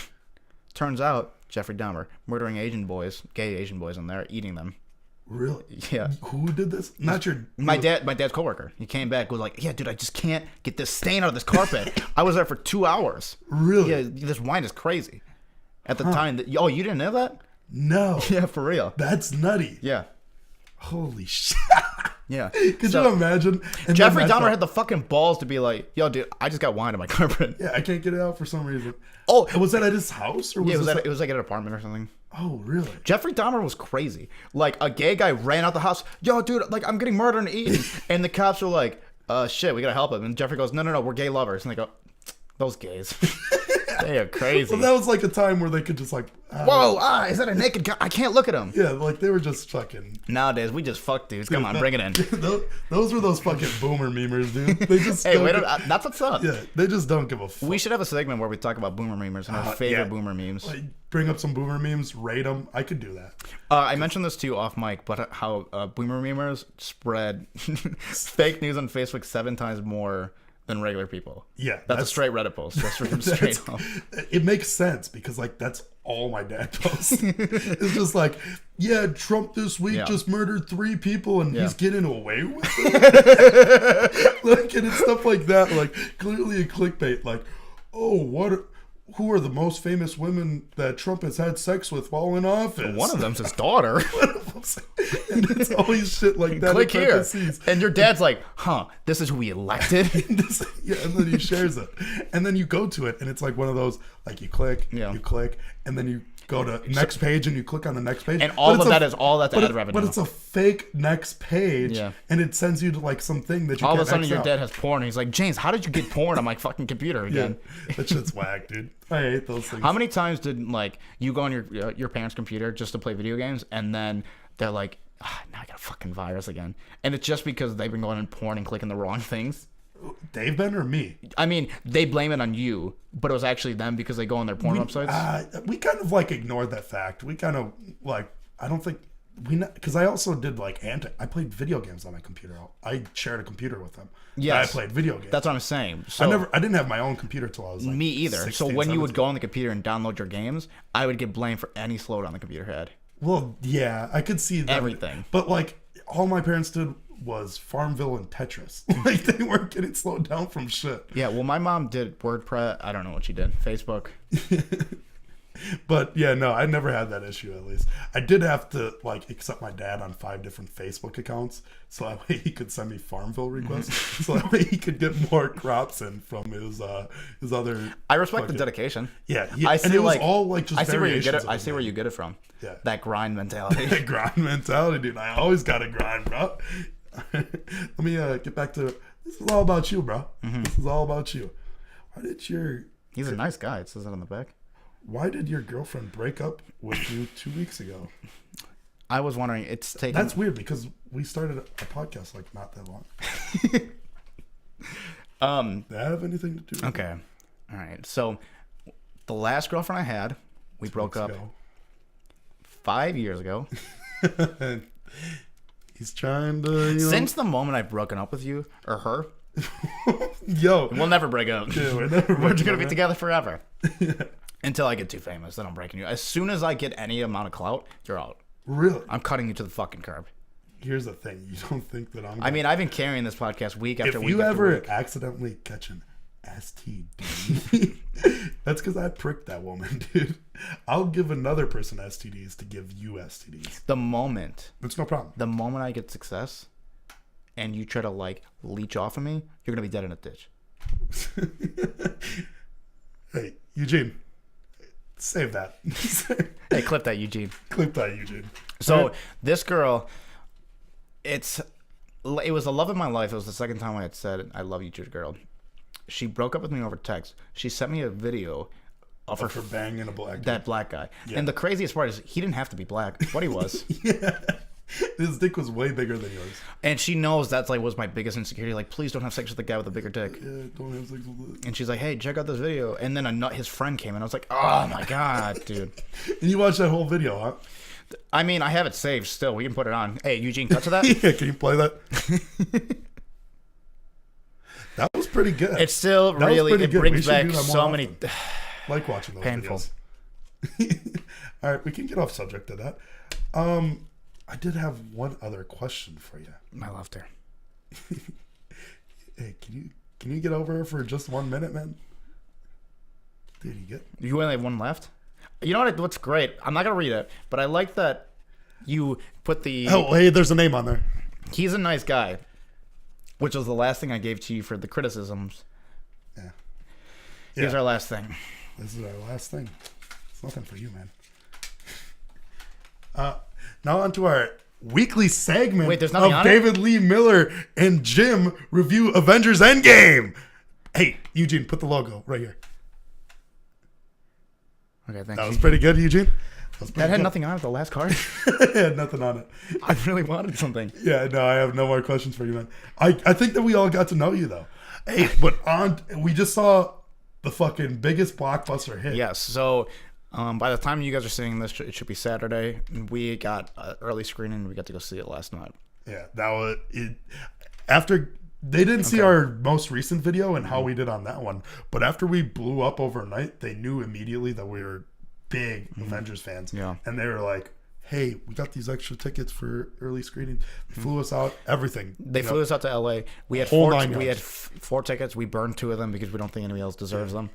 S1: Turns out, Jeffrey Dahmer murdering Asian boys, gay Asian boys in there, eating them.
S2: Really?
S1: Yeah.
S2: Who did this? Not your...
S1: My dad's coworker. He came back, was like, "Yeah, dude, I just can't get this stain out of this carpet." I was there for 2 hours.
S2: Really?
S1: Yeah, this wine is crazy. At the time, oh, you didn't know that?
S2: No.
S1: Yeah, for real.
S2: That's nutty.
S1: Yeah.
S2: Holy shit.
S1: Yeah.
S2: Could you imagine? And
S1: Jeffrey Dahmer had the fucking balls to be like, "Yo, dude, I just got wine in my carpet."
S2: Yeah, I can't get it out for some reason.
S1: Oh,
S2: was that at his house? Or was
S1: it was like at an apartment or something.
S2: Oh, really?
S1: Jeffrey Dahmer was crazy. Like, a gay guy ran out the house. "Yo, dude, like, I'm getting murdered and eaten." And the cops were like, "Shit, we gotta help him." And Jeffrey goes, No, we're gay lovers." And they go, "Those gays." They are crazy.
S2: Well, that was like a time where they could just like...
S1: Whoa, is that a naked guy? I can't look at him.
S2: Yeah, like they were just fucking...
S1: Nowadays, we just fuck dudes. Come on, bring it in.
S2: Those were those fucking boomer memers, dude. They just...
S1: Hey, that's what's up.
S2: Yeah, they just don't give a fuck.
S1: We should have a segment where we talk about boomer memers and our favorite boomer memes.
S2: Like, bring up some boomer memes, rate them. I could do that.
S1: I mentioned this to you off mic, but how boomer memers spread fake news on Facebook 7 times more than regular people.
S2: Yeah,
S1: that's a straight Reddit post. That's straight up.
S2: It makes sense because like that's all my dad posts. It's just like, yeah, Trump this week just murdered 3 people and he's getting away with it. Like, and it's stuff like that. Like clearly a clickbait. Like, oh, who are the most famous women that Trump has had sex with while in office?
S1: One of them's his daughter.
S2: And it's always shit like that.
S1: Click here. And your dad's like, this is who we elected?
S2: Yeah, and then he shares it. And then you go to it, and it's like one of those, like you click, and then you go to next page, and you click on the next page.
S1: And all of that is all that's ad revenue.
S2: But it's a fake next page, and it sends you to like something that you
S1: all
S2: can't
S1: of a sudden your
S2: out.
S1: dad has porn, and he's like, "James, how did you get porn on my fucking computer again?"
S2: Yeah, that shit's whack, dude. I hate those things.
S1: How many times did like you go on your parents' computer just to play video games, and then they're like, "Now I got a fucking virus again," and it's just because they've been going on porn and clicking the wrong things?
S2: They've been or me?
S1: I mean, they blame it on you, but it was actually them because they go on their porn websites.
S2: We kind of like ignored that fact. We kind of like, I don't think because I also did like I played video games on my computer. I shared a computer with them.
S1: Yes,
S2: I played video games.
S1: That's what I'm saying. So
S2: I didn't have my own computer till I was like
S1: me either.
S2: 16,
S1: so when
S2: 17.
S1: you would go on the computer and download your games, I would get blamed for any slowdown the computer had.
S2: Well, yeah, I could see that.
S1: Everything.
S2: But like all my parents did was Farmville and Tetris. Like they weren't getting slowed down from shit.
S1: Yeah, well, my mom did WordPress. I don't know what she did. Facebook.
S2: But yeah, no, I never had that issue. At least I did have to like accept my dad on 5 different Facebook accounts, so that way he could send me Farmville requests, so that way he could get more crops in from his other.
S1: I respect the dedication.
S2: Yeah,
S1: I see,
S2: and it was
S1: like,
S2: all like just
S1: I see where you get it.
S2: variations
S1: I
S2: of
S1: see where you get it from.
S2: Yeah,
S1: that grind mentality.
S2: That grind mentality, dude. I always gotta grind, bro. Let me get back to this. Is all about you, bro. This is all about you. Why did
S1: He's a nice guy. It says that on the back.
S2: Why did your girlfriend break up with you 2 weeks ago?
S1: I was wondering. It's taking.
S2: That's weird because we started a podcast like not that long. Does that have anything to do with
S1: Okay. All right. So the last girlfriend I had, we broke up 5 years ago.
S2: He's trying to.
S1: Since the moment I've broken up with you or her,
S2: yo,
S1: we'll never break up.
S2: Yeah, we're never
S1: We're gonna be together forever. Until I get too famous, then I'm breaking you. As soon as I get any amount of clout, you're out.
S2: Really?
S1: I'm cutting you to the fucking curb.
S2: Here's the thing. You don't think that I'm...
S1: I mean, I've been carrying this podcast week after week.
S2: If you ever
S1: week.
S2: accidentally catch an STD, that's because I pricked that woman, dude. I'll give another person STDs to give you STDs.
S1: The moment...
S2: It's no problem.
S1: The moment I get success and you try to, like, leech off of me, you're going to be dead in a ditch.
S2: Hey, Eugene. Save that.
S1: Hey, clip that, Eugene.
S2: Clip that, Eugene.
S1: So, this girl, it was the love of my life. It was the second time I had said, I love you to a girl. She broke up with me over text. She sent me a video of her
S2: banging a black guy.
S1: That black guy. Yeah. And the craziest part is he didn't have to be black, but he was.
S2: Yeah. His dick was way bigger than yours.
S1: And she knows that's like was my biggest insecurity. Like, please don't have sex with the guy with the bigger dick.
S2: Yeah, don't have sex with it.
S1: And she's like, hey, check out this video. And then his friend came and I was like, oh my God, dude.
S2: And you watched that whole video, huh?
S1: I mean, I have it saved still. We can put it on. Hey, Eugene, cut to that?
S2: Yeah, can you play that? That was pretty good.
S1: It's still really, it brings back so many.
S2: Like watching those
S1: painful
S2: videos. All right, we can get off subject of that. I did have one other question for you.
S1: I loved her.
S2: Hey, can you get over her for just 1 minute, man?
S1: You only have one left? You know what's great? I'm not going to read it, but I like that you put the...
S2: Oh, hey, there's a name on there.
S1: He's a nice guy, which was the last thing I gave to you for the criticisms.
S2: Yeah.
S1: Here's our last thing.
S2: This is our last thing. It's nothing for you, man. Now on to our weekly segment of David Lee Miller and Jim review Avengers Endgame. Hey, Eugene, put the logo right here.
S1: Okay, thanks.
S2: That was pretty good, Eugene.
S1: That had nothing on it, the last card?
S2: It had nothing on it.
S1: I really wanted something.
S2: Yeah, no, I have no more questions for you, man. I think that we all got to know you, though. Hey, but we just saw the fucking biggest blockbuster hit.
S1: Yes, so... by the time you guys are seeing this, it should be Saturday. We got early screening. We got to go see it last night.
S2: Yeah, that was it. After they didn't see our most recent video and how we did on that one, but after we blew up overnight, they knew immediately that we were big Avengers fans.
S1: Yeah,
S2: and they were like, "Hey, we got these extra tickets for early screening." They flew us out. Everything.
S1: They flew us out to LA. We had four tickets. We burned 2 of them because we don't think anybody else deserves them.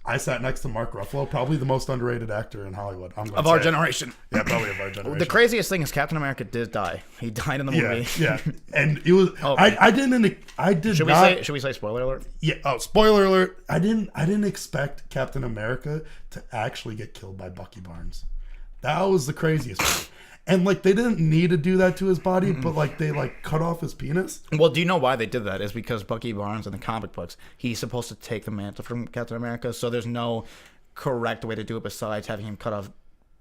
S2: I sat next to Mark Ruffalo, probably the most underrated actor in Hollywood.
S1: Of our generation.
S2: Yeah, probably of our generation.
S1: The craziest thing is Captain America did die. He died in the movie.
S2: Yeah, and it was. I did not.
S1: Should we say spoiler alert?
S2: Yeah. Oh, spoiler alert! I didn't expect Captain America to actually get killed by Bucky Barnes. That was the craziest part. And like they didn't need to do that to his body, but like they like cut off his penis.
S1: Well, do you know why they did that? Is because Bucky Barnes in the comic books, he's supposed to take the mantle from Captain America, so there's no correct way to do it besides having him cut off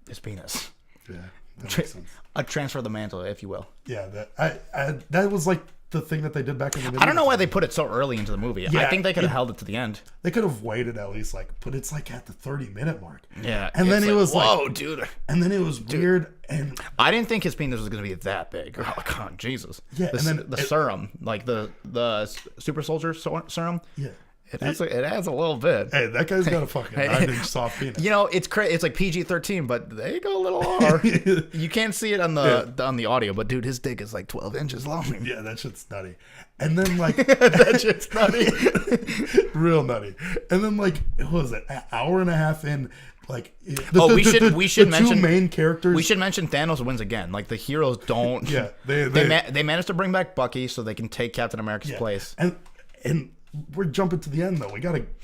S1: his penis.
S2: Yeah, that makes sense.
S1: A transfer of the mantle, if you will.
S2: Yeah, that was like the thing that they did back in the movie.
S1: I don't know why they put it so early into the movie. Yeah, I think they could have held it to the end.
S2: They could have waited at least but it's like at the 30-minute mark.
S1: Yeah.
S2: And then it was
S1: whoa, dude.
S2: And then it was weird and
S1: I didn't think his penis was going to be that big. Oh God, Jesus.
S2: Yeah, and then
S1: the serum, like the super soldier serum.
S2: Yeah.
S1: It adds a little bit.
S2: Hey, that guy's got a fucking 9-inch soft penis.
S1: You know, it's crazy. It's like PG-13, but they go a little hard. You can't see it on the audio, but dude, his dick is like 12 inches long.
S2: Yeah, that shit's nutty. And then like
S1: that shit's nutty,
S2: real nutty. And then like what was it? An hour and a half in. Like
S1: we should mention
S2: 2 main characters.
S1: We should mention Thanos wins again. Like the heroes don't.
S2: Yeah,
S1: they managed to bring back Bucky so they can take Captain America's place.
S2: And we're jumping to the end though.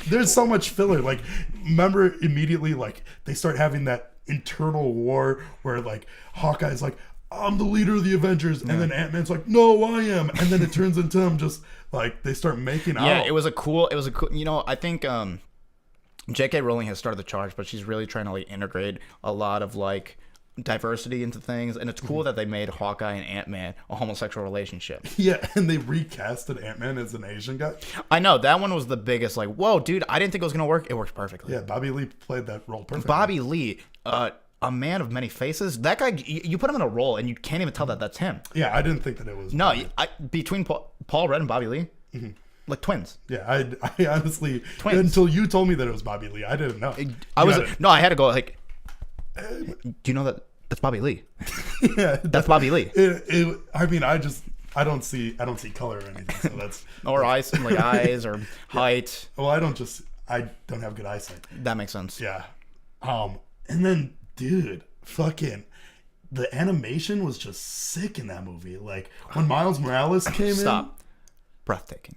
S2: There's so much filler. Like remember immediately like they start having that internal war where like Hawkeye's like, I'm the leader of the Avengers, and then Ant-Man's like, no, I am, and then it turns into him just like they start making out.
S1: Yeah, it was a cool. You know, I think J.K. Rowling has started the charge, but she's really trying to like integrate a lot of like diversity into things, and it's cool that they made Hawkeye and Ant-Man a homosexual relationship.
S2: Yeah, and they recasted Ant-Man as an Asian guy.
S1: I know that one was the biggest. Like, whoa, dude! I didn't think it was gonna work. It worked perfectly.
S2: Yeah, Bobby Lee played that role perfectly.
S1: Bobby Lee, a man of many faces. That guy, you put him in a role, and you can't even tell that that's him.
S2: Yeah, I didn't think that it was.
S1: No, between Paul Rudd and Bobby Lee, like twins.
S2: Yeah, I honestly until you told me that it was Bobby Lee, I didn't know.
S1: I had to go like, do you know that that's Bobby Lee?
S2: Yeah,
S1: that's Bobby Lee.
S2: I mean, I don't see color or anything, so that's
S1: or eyes or height.
S2: Well, I don't have good eyesight.
S1: That makes sense.
S2: Yeah. And then, dude, fucking the animation was just sick in that movie. Like when Miles Morales came in.
S1: Breathtaking.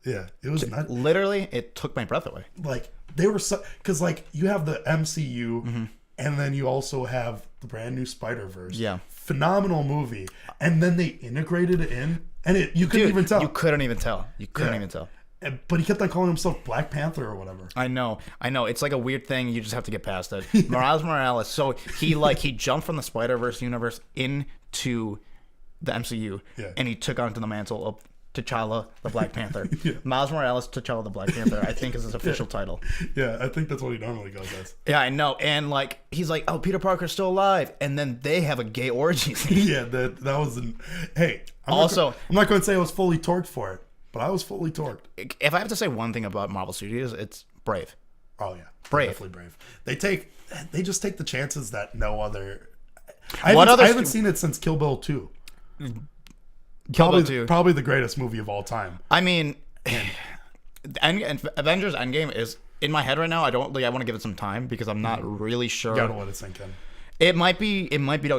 S2: Yeah, it was not
S1: literally. It took my breath away.
S2: Like they were because like you have the MCU, and then you also have the brand new Spider-Verse.
S1: Yeah,
S2: phenomenal movie. And then they integrated it in, and you couldn't even tell.
S1: You couldn't even tell.
S2: But he kept on calling himself Black Panther or whatever.
S1: I know. It's like a weird thing. You just have to get past it. Miles Morales. So he jumped from the Spider-Verse universe into the MCU, and he took onto the mantle of T'Challa, the Black Panther. Miles Morales, T'Challa, the Black Panther, I think is his official title.
S2: Yeah, I think that's what he normally goes as.
S1: Yeah, I know. And like he's like, oh, Peter Parker's still alive, and then they have a gay orgy.
S2: Yeah, that was hey. I'm not going to say I was fully torqued for it. But I was fully torqued.
S1: If I have to say one thing about Marvel Studios, it's brave.
S2: Oh yeah,
S1: brave.
S2: Definitely brave. They just take the chances that no other. I haven't seen it since Kill Bill 2. Probably the greatest movie of all time.
S1: I mean, Avengers Endgame is in my head right now. I want to give it some time because I'm not really sure.
S2: You gotta let it sink in.
S1: It might be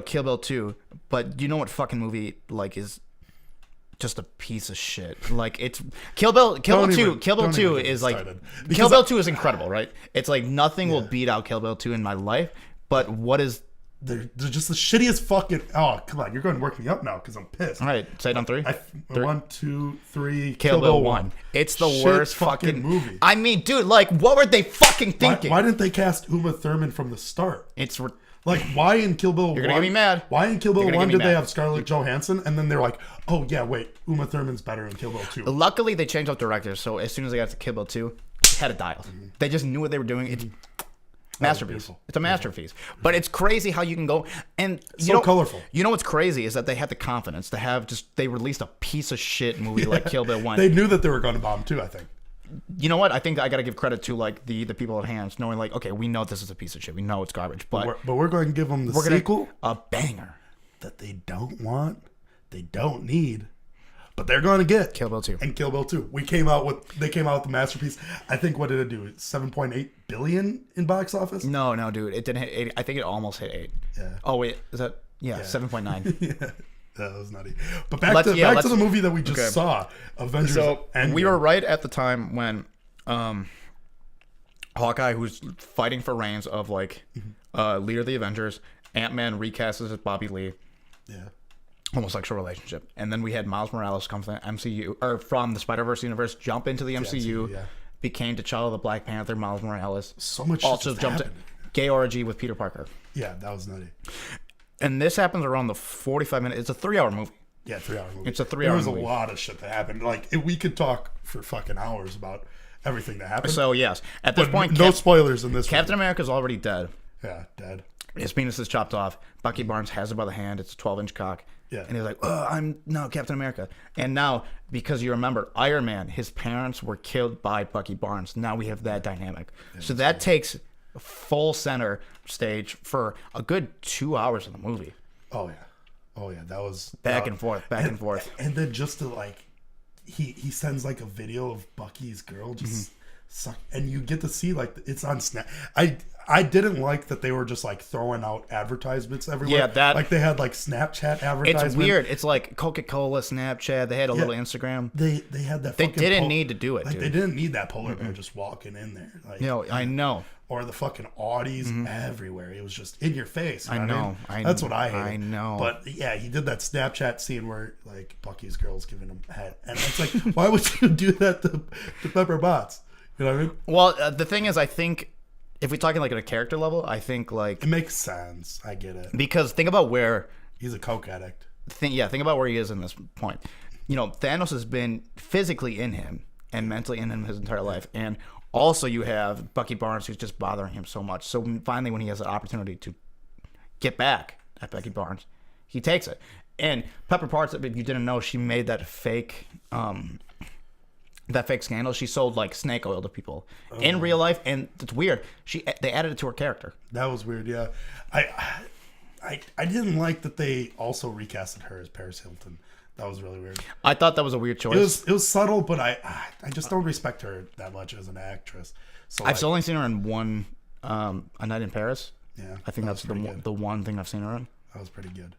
S1: Kill Bill 2, but you know what fucking movie like is just a piece of shit. Like it's Kill Bill 2 is like Kill Bill 2 is incredible, right? It's like nothing will beat out Kill Bill 2 in my life. But what is
S2: they're just the shittiest fucking. Oh come on, you're going to work me up now because I'm pissed.
S1: All right, say it on 3.
S2: 1, 2, 3.
S1: Kill Bill 1. It's the worst fucking movie. I mean, dude, like what were they fucking thinking?
S2: Why didn't they cast Uma Thurman from the start?
S1: It's
S2: like, why in Kill Bill 1...
S1: You're going to get me mad.
S2: Why in Kill Bill 1 did they have Scarlett Johansson? And then they're like, oh, yeah, wait, Uma Thurman's better in Kill Bill 2.
S1: Luckily, they changed up directors, so as soon as they got to Kill Bill 2, had it dialed. They just knew what they were doing. It's masterpiece. It's a masterpiece. But it's crazy how you can go... and
S2: colorful.
S1: You know what's crazy is that they had the confidence to have they released a piece of shit movie like Kill Bill 1.
S2: They knew that they were going to bomb too, I think.
S1: You know what? I think I got to give credit to like the people at hands, knowing like, okay, we know this is a piece of shit. We know it's garbage, but
S2: we're going to give them the sequel,
S1: a banger
S2: that they don't want, they don't need, but they're going to get
S1: Kill Bill 2
S2: and Kill Bill 2. They came out with the masterpiece. I think what did it do? 7.8 billion in box office?
S1: No, dude, it didn't hit 8. I think it almost hit 8.
S2: Yeah.
S1: Oh wait, is that 7.9?
S2: Yeah. That was nutty. But back to the movie that we just saw, Avengers. So
S1: we were right at the time when Hawkeye, who's fighting for reigns of like leader of the Avengers, Ant-Man recasts as Bobby Lee.
S2: Yeah.
S1: Homosexual relationship. And then we had Miles Morales come from the MCU or from the Spider-Verse universe, jump into the MCU, became T'Challa the Black Panther, Miles Morales.
S2: So much
S1: also jumped in gay orgy with Peter Parker.
S2: Yeah, that was nutty.
S1: And this happens around the 45 minute. It's a 3-hour movie.
S2: Yeah, 3-hour movie.
S1: It's a 3-hour movie.
S2: There was a lot of shit that happened. Like we could talk for fucking hours about everything that happened.
S1: So yes, at this point,
S2: no spoilers in this.
S1: Captain America's already dead.
S2: Yeah, dead.
S1: His penis is chopped off. Bucky Barnes has it by the hand. It's a 12-inch cock.
S2: Yeah.
S1: And he's like, oh, I'm now Captain America. And now, because you remember, Iron Man, his parents were killed by Bucky Barnes. Now we have that dynamic. Yeah, so that takes full center stage for a good 2 hours of the movie.
S2: Oh yeah, that was
S1: back and forth.
S2: And then just to like, he sends like a video of Bucky's girl just suck, and you get to see like it's on Snap. I didn't like that they were just like throwing out advertisements everywhere.
S1: Yeah, that
S2: like they had like Snapchat advertisements.
S1: It's weird. It's like Coca-Cola, Snapchat. They had a little Instagram.
S2: They had that.
S1: They didn't need to do it.
S2: Like
S1: dude.
S2: They didn't need that polar bear just walking in there. Like,
S1: I know.
S2: Or the fucking Audis everywhere. It was just in your face.
S1: I know.
S2: That's what I hate.
S1: I know.
S2: But yeah, he did that Snapchat scene where like Bucky's girl's giving him head, and it's like, why would you do that to Pepper Potts? You know what I mean?
S1: Well, the thing is, I think if we're talking like at a character level, I think like
S2: It makes sense. I get it.
S1: because think about where
S2: He's a coke addict.
S1: think about where he is in this point. You know, Thanos has been physically in him and mentally in him his entire life, and also you have Bucky Barnes who's just bothering him so much. So finally, when he has an opportunity to get back at Bucky Barnes, he takes it. And Pepper Potts, if you didn't know, she made that fake scandal. She sold like snake oil to people in real life, and it's weird. They added it to her character.
S2: That was weird. Yeah, I didn't like that they also recasted her as Paris Hilton. That was really weird.
S1: I thought that was a weird choice.
S2: It was subtle, but I just don't respect her that much as an actress. So
S1: I've only seen her in one A Night in Paris.
S2: Yeah,
S1: I think that's the one thing I've seen her in.
S2: That was pretty good.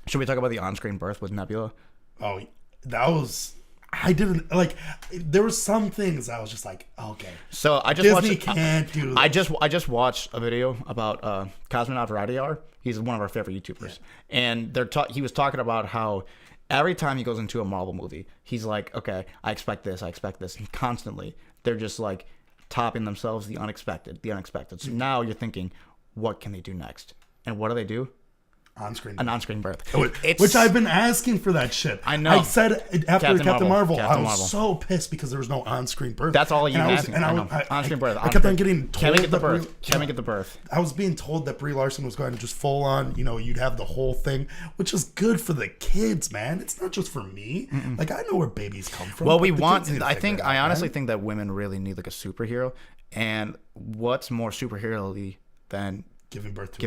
S1: Should we talk about the on-screen birth with Nebula?
S2: Oh, that was. I didn't like. There were some things I was just like, okay.
S1: So I just
S2: Disney
S1: watched.
S2: Can't do this.
S1: I just watched a video about Cosmonaut Radiar. He's one of our favorite YouTubers, and he was talking about how every time he goes into a Marvel movie, he's like, okay, I expect this, and constantly they're just like topping themselves, the unexpected. So now you're thinking, what can they do next? And what do? An on-screen birth.
S2: Which I've been asking for that shit.
S1: I know.
S2: I said after Captain Marvel, I was
S1: Marvel.
S2: so pissed because there was no on-screen birth.
S1: That's all you've been asking. On-screen birth. I kept
S2: on getting told
S1: Can we get the birth? Can we get the birth?
S2: I was being told that Brie Larson was going to just full on, you'd have the whole thing, which is good for the kids, man. It's not just for me. Mm-mm. Like, I know where babies come from.
S1: Well, I honestly think that women really need like a superhero. And what's more superhero-y than
S2: giving birth to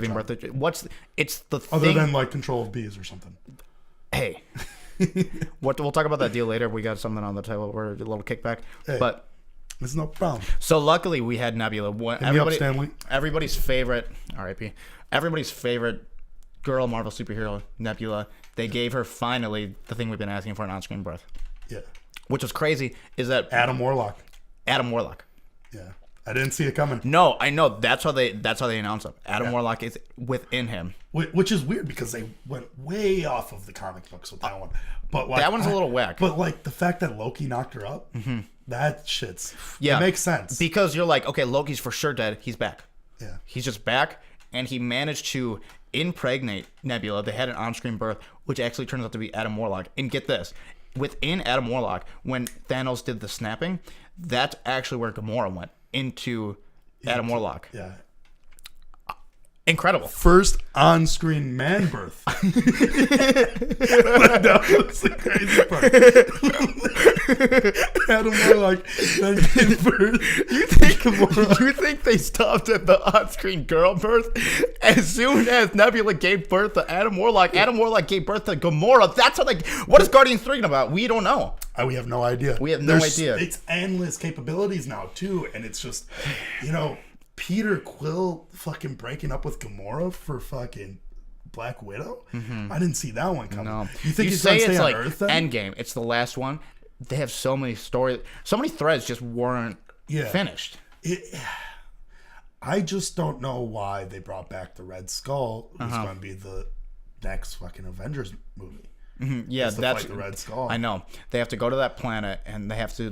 S1: it's the thing
S2: other than like control of bees or something.
S1: Hey, we'll talk about that deal later. We got something on the table. We're a little kickback, but
S2: it's no problem.
S1: So luckily we had Nebula. Everybody's favorite R.I.P. Everybody's favorite girl Marvel superhero, Nebula. They gave her finally the thing we've been asking for, an on-screen birth.
S2: Yeah,
S1: which was crazy. Is that
S2: Adam Warlock?
S1: Yeah.
S2: I didn't see it coming.
S1: No, I know. That's how they announced him. Adam Warlock is within him,
S2: which is weird because they went way off of the comic books with that one. But like,
S1: that one's a little whack.
S2: But like the fact that Loki knocked her up, that shit's it makes sense
S1: because you're like, okay, Loki's for sure dead. He's back.
S2: Yeah,
S1: he's just back, and he managed to impregnate Nebula. They had an on-screen birth, which actually turns out to be Adam Warlock. And get this, within Adam Warlock, when Thanos did the snapping, that's actually where Gamora went. Into Adam Warlock.
S2: Yeah.
S1: Incredible.
S2: First on-screen man birth. That was the crazy part. Adam Warlock then gave birth.
S1: You think they stopped at the on-screen girl birth? As soon as Nebula gave birth to Adam Warlock gave birth to Gamora. That's how what is Guardians 3 about? We don't know.
S2: We have no idea. It's endless capabilities now, too. And it's just, Peter Quill fucking breaking up with Gamora for fucking Black Widow? Mm-hmm. I didn't see that one coming. No. You think he's going to stay on Earth then?
S1: Endgame. It's the last one. They have so many threads just weren't finished.
S2: I just don't know why they brought back the Red Skull, who's going to be the next fucking Avengers movie.
S1: Mm-hmm. Yeah, that's
S2: the Red Skull.
S1: I know. They have to go to that planet and they have to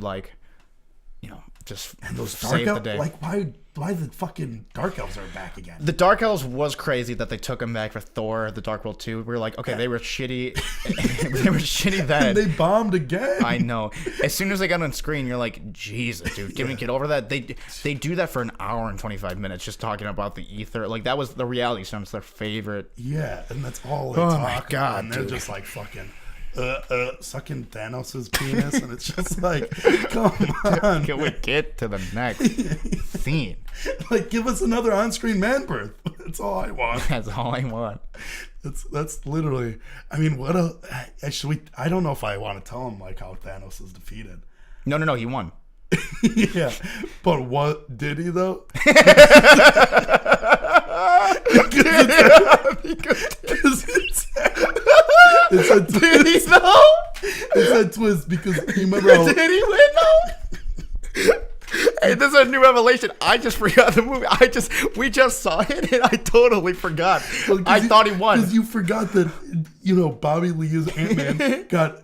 S1: just
S2: save the day. Like why the fucking Dark Elves are back again?
S1: The Dark Elves was crazy that they took them back for Thor: The Dark World 2. We were like, okay, they were shitty. They were shitty then.
S2: And they bombed again.
S1: I know. As soon as they got on screen, you're like, Jesus, dude, can we get over that? They do that for an hour and 25 minutes just talking about the ether. Like that was the reality stunts, their favorite.
S2: Yeah, and that's all they talk. My God, and they're just like fucking sucking Thanos' penis, and it's just like, come on.
S1: Can we get to the next scene?
S2: Like, give us another on-screen man birth. That's all I want.
S1: That's all I want.
S2: That's literally. I mean, I don't know if I want to tell him like how Thanos is defeated.
S1: No, he won.
S2: Yeah, but what did he though? It's a twist.
S1: Did he though?
S2: It's a twist because you remember how...
S1: Did he win though? Hey, this is a new revelation. I just forgot the movie. We just saw it and I totally forgot. Well, I thought he won.
S2: Because you forgot that, Bobby Lee's Ant-Man got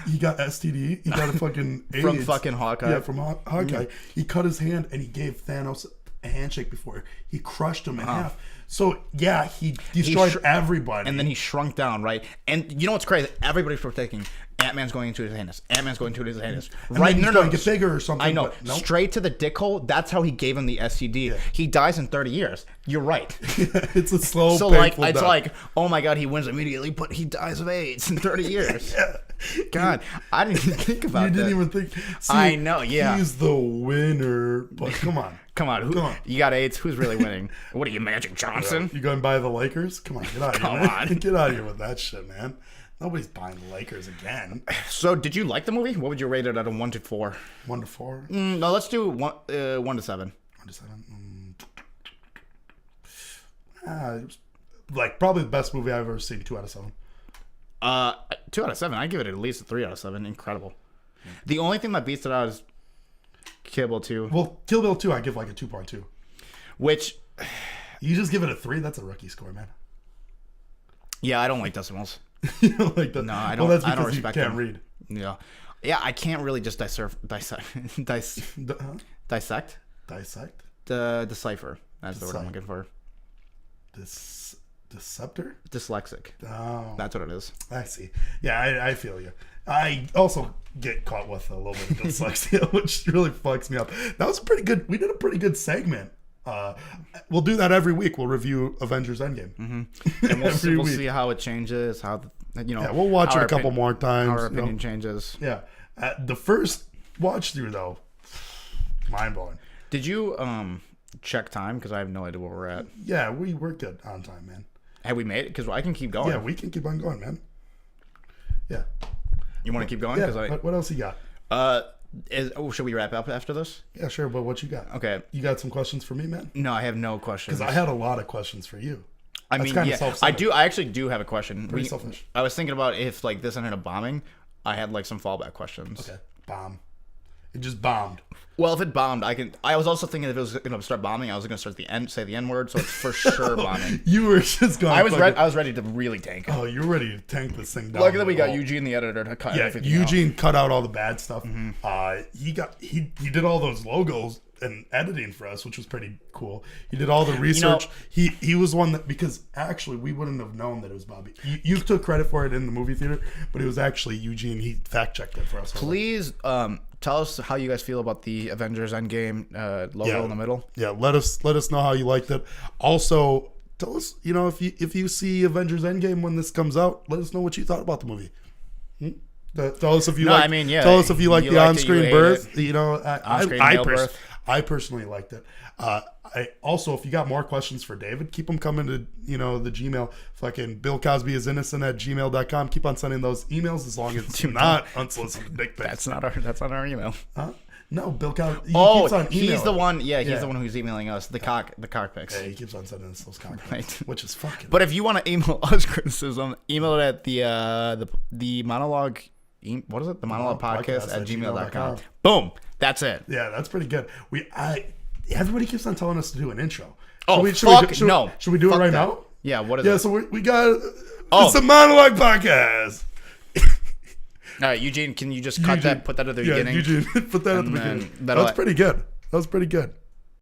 S2: STD. He got a fucking AIDS.
S1: From fucking Hawkeye.
S2: Yeah, from Hawkeye. He cut his hand and he gave Thanos a handshake before. He crushed him in half. So, yeah, he destroyed everybody.
S1: And then he shrunk down, right? And you know what's crazy? Everybody's predicting Ant-Man's going into his anus. Ant-Man's going into his anus.
S2: Right? He's going to get bigger or something.
S1: I know.
S2: But nope.
S1: Straight to the dick hole. That's how he gave him the STD. Yeah. He dies in 30 years. You're right.
S2: It's a slow,
S1: so
S2: painful
S1: it's
S2: death.
S1: like, oh my God, he wins immediately, but he dies of AIDS in 30 years.
S2: Yeah.
S1: God, I didn't even think about that.
S2: You didn't even think. See,
S1: I know, yeah.
S2: He's the winner, but come on.
S1: Come on. You got AIDS? Who's really winning? What are you, Magic Johnson?
S2: You going to buy the Lakers? Come on, get out of here. Come on. Get out of here with that shit, man. Nobody's buying the Lakers again.
S1: So, did you like the movie? What would you rate it out of 1 to 4?
S2: 1 to 4?
S1: No, let's do 1 to 7.
S2: 1 to 7? It was like probably the best movie I've ever seen. 2 out of 7.
S1: 2 out of 7. I give it at least a 3 out of 7. Incredible. The only thing that beats it out is Kill Bill 2.
S2: Well, Kill Bill 2, I give like a 2.2.
S1: Which
S2: you just give it a 3. That's a rookie score, man.
S1: Yeah, I don't like decimals.
S2: You don't like that?
S1: No, I don't.
S2: Well, that's because
S1: I don't respect
S2: you can't
S1: them.
S2: read.
S1: Yeah, I can't really just dissect.
S2: Dissect?
S1: Decipher. That's the word I'm looking for.
S2: Deceptor?
S1: Dyslexic.
S2: Oh.
S1: That's what it is.
S2: I see. Yeah, I feel you. I also get caught with a little bit of dyslexia, which really fucks me up. That was pretty good. We did a pretty good segment. We'll do that every week. We'll review Avengers Endgame.
S1: Mm-hmm. And we'll see how it changes, how,
S2: Yeah, we'll watch it a couple more times.
S1: How our opinion changes.
S2: Yeah. The first watch through, though, mind-blowing.
S1: Did you check time? Because I have no idea where we're at.
S2: Yeah, we're good on time, man.
S1: Have we made it? Because I can keep going.
S2: Yeah, we can keep on going, man. Yeah.
S1: You want to keep going?
S2: Yeah. What else you got?
S1: Should we wrap up after this?
S2: Yeah, sure. But what you got?
S1: Okay.
S2: You got some questions for me, man?
S1: No, I have no questions.
S2: Because I had a lot of questions for you.
S1: I mean, yeah, I do. I actually do have a question.
S2: Pretty selfish.
S1: I was thinking about if like this ended up bombing, I had like some fallback questions.
S2: Okay. Bomb. It just bombed.
S1: Well, if it bombed, I was also thinking if it was going to start bombing, I was going to say the N word, so it's for sure bombing.
S2: You were just going.
S1: I was ready to really tank it.
S2: Oh, you were ready to tank this thing down.
S1: Luckily, we got Eugene, the editor, to cut everything
S2: Eugene
S1: out.
S2: cut out all the bad stuff.
S1: Mm-hmm.
S2: He did all those logos and editing for us, which was pretty cool. He did all the research. He was one that, because actually we wouldn't have known that it was Bobby. You took credit for it in the movie theater, but it was actually Eugene. He fact checked it for us.
S1: Please tell us how you guys feel about the Avengers Endgame logo in the middle.
S2: Yeah, let us know how you liked it. Also, tell us, if you see Avengers Endgame when this comes out, let us know what you thought about the movie. Tell us if you Tell us if you like the on-screen birth. I personally liked it. I also, if you got more questions for David, keep them coming to the Gmail. Fucking Bill Cosby is innocent at gmail.com. Keep on sending those emails as long as it's not unsolicited dick pics.
S1: That's not our email.
S2: Huh? No, Bill Cosby.
S1: He's the one. Yeah, he's the one who's emailing us the cock pics.
S2: Yeah, he keeps on sending us those cock pics, right. Which is fucking.
S1: But if you want to email us criticism, email it at the monologue. What is it? The monologue podcast at gmail.com. Boom. That's it.
S2: Yeah, that's pretty good. Everybody keeps on telling us to do an intro.
S1: No.
S2: Should we do it right now?
S1: Yeah, what is it?
S2: Yeah, so we got it's a monologue podcast.
S1: All right, Eugene, can you just cut that, put that at the beginning?
S2: Eugene, put that at the beginning. That was pretty good.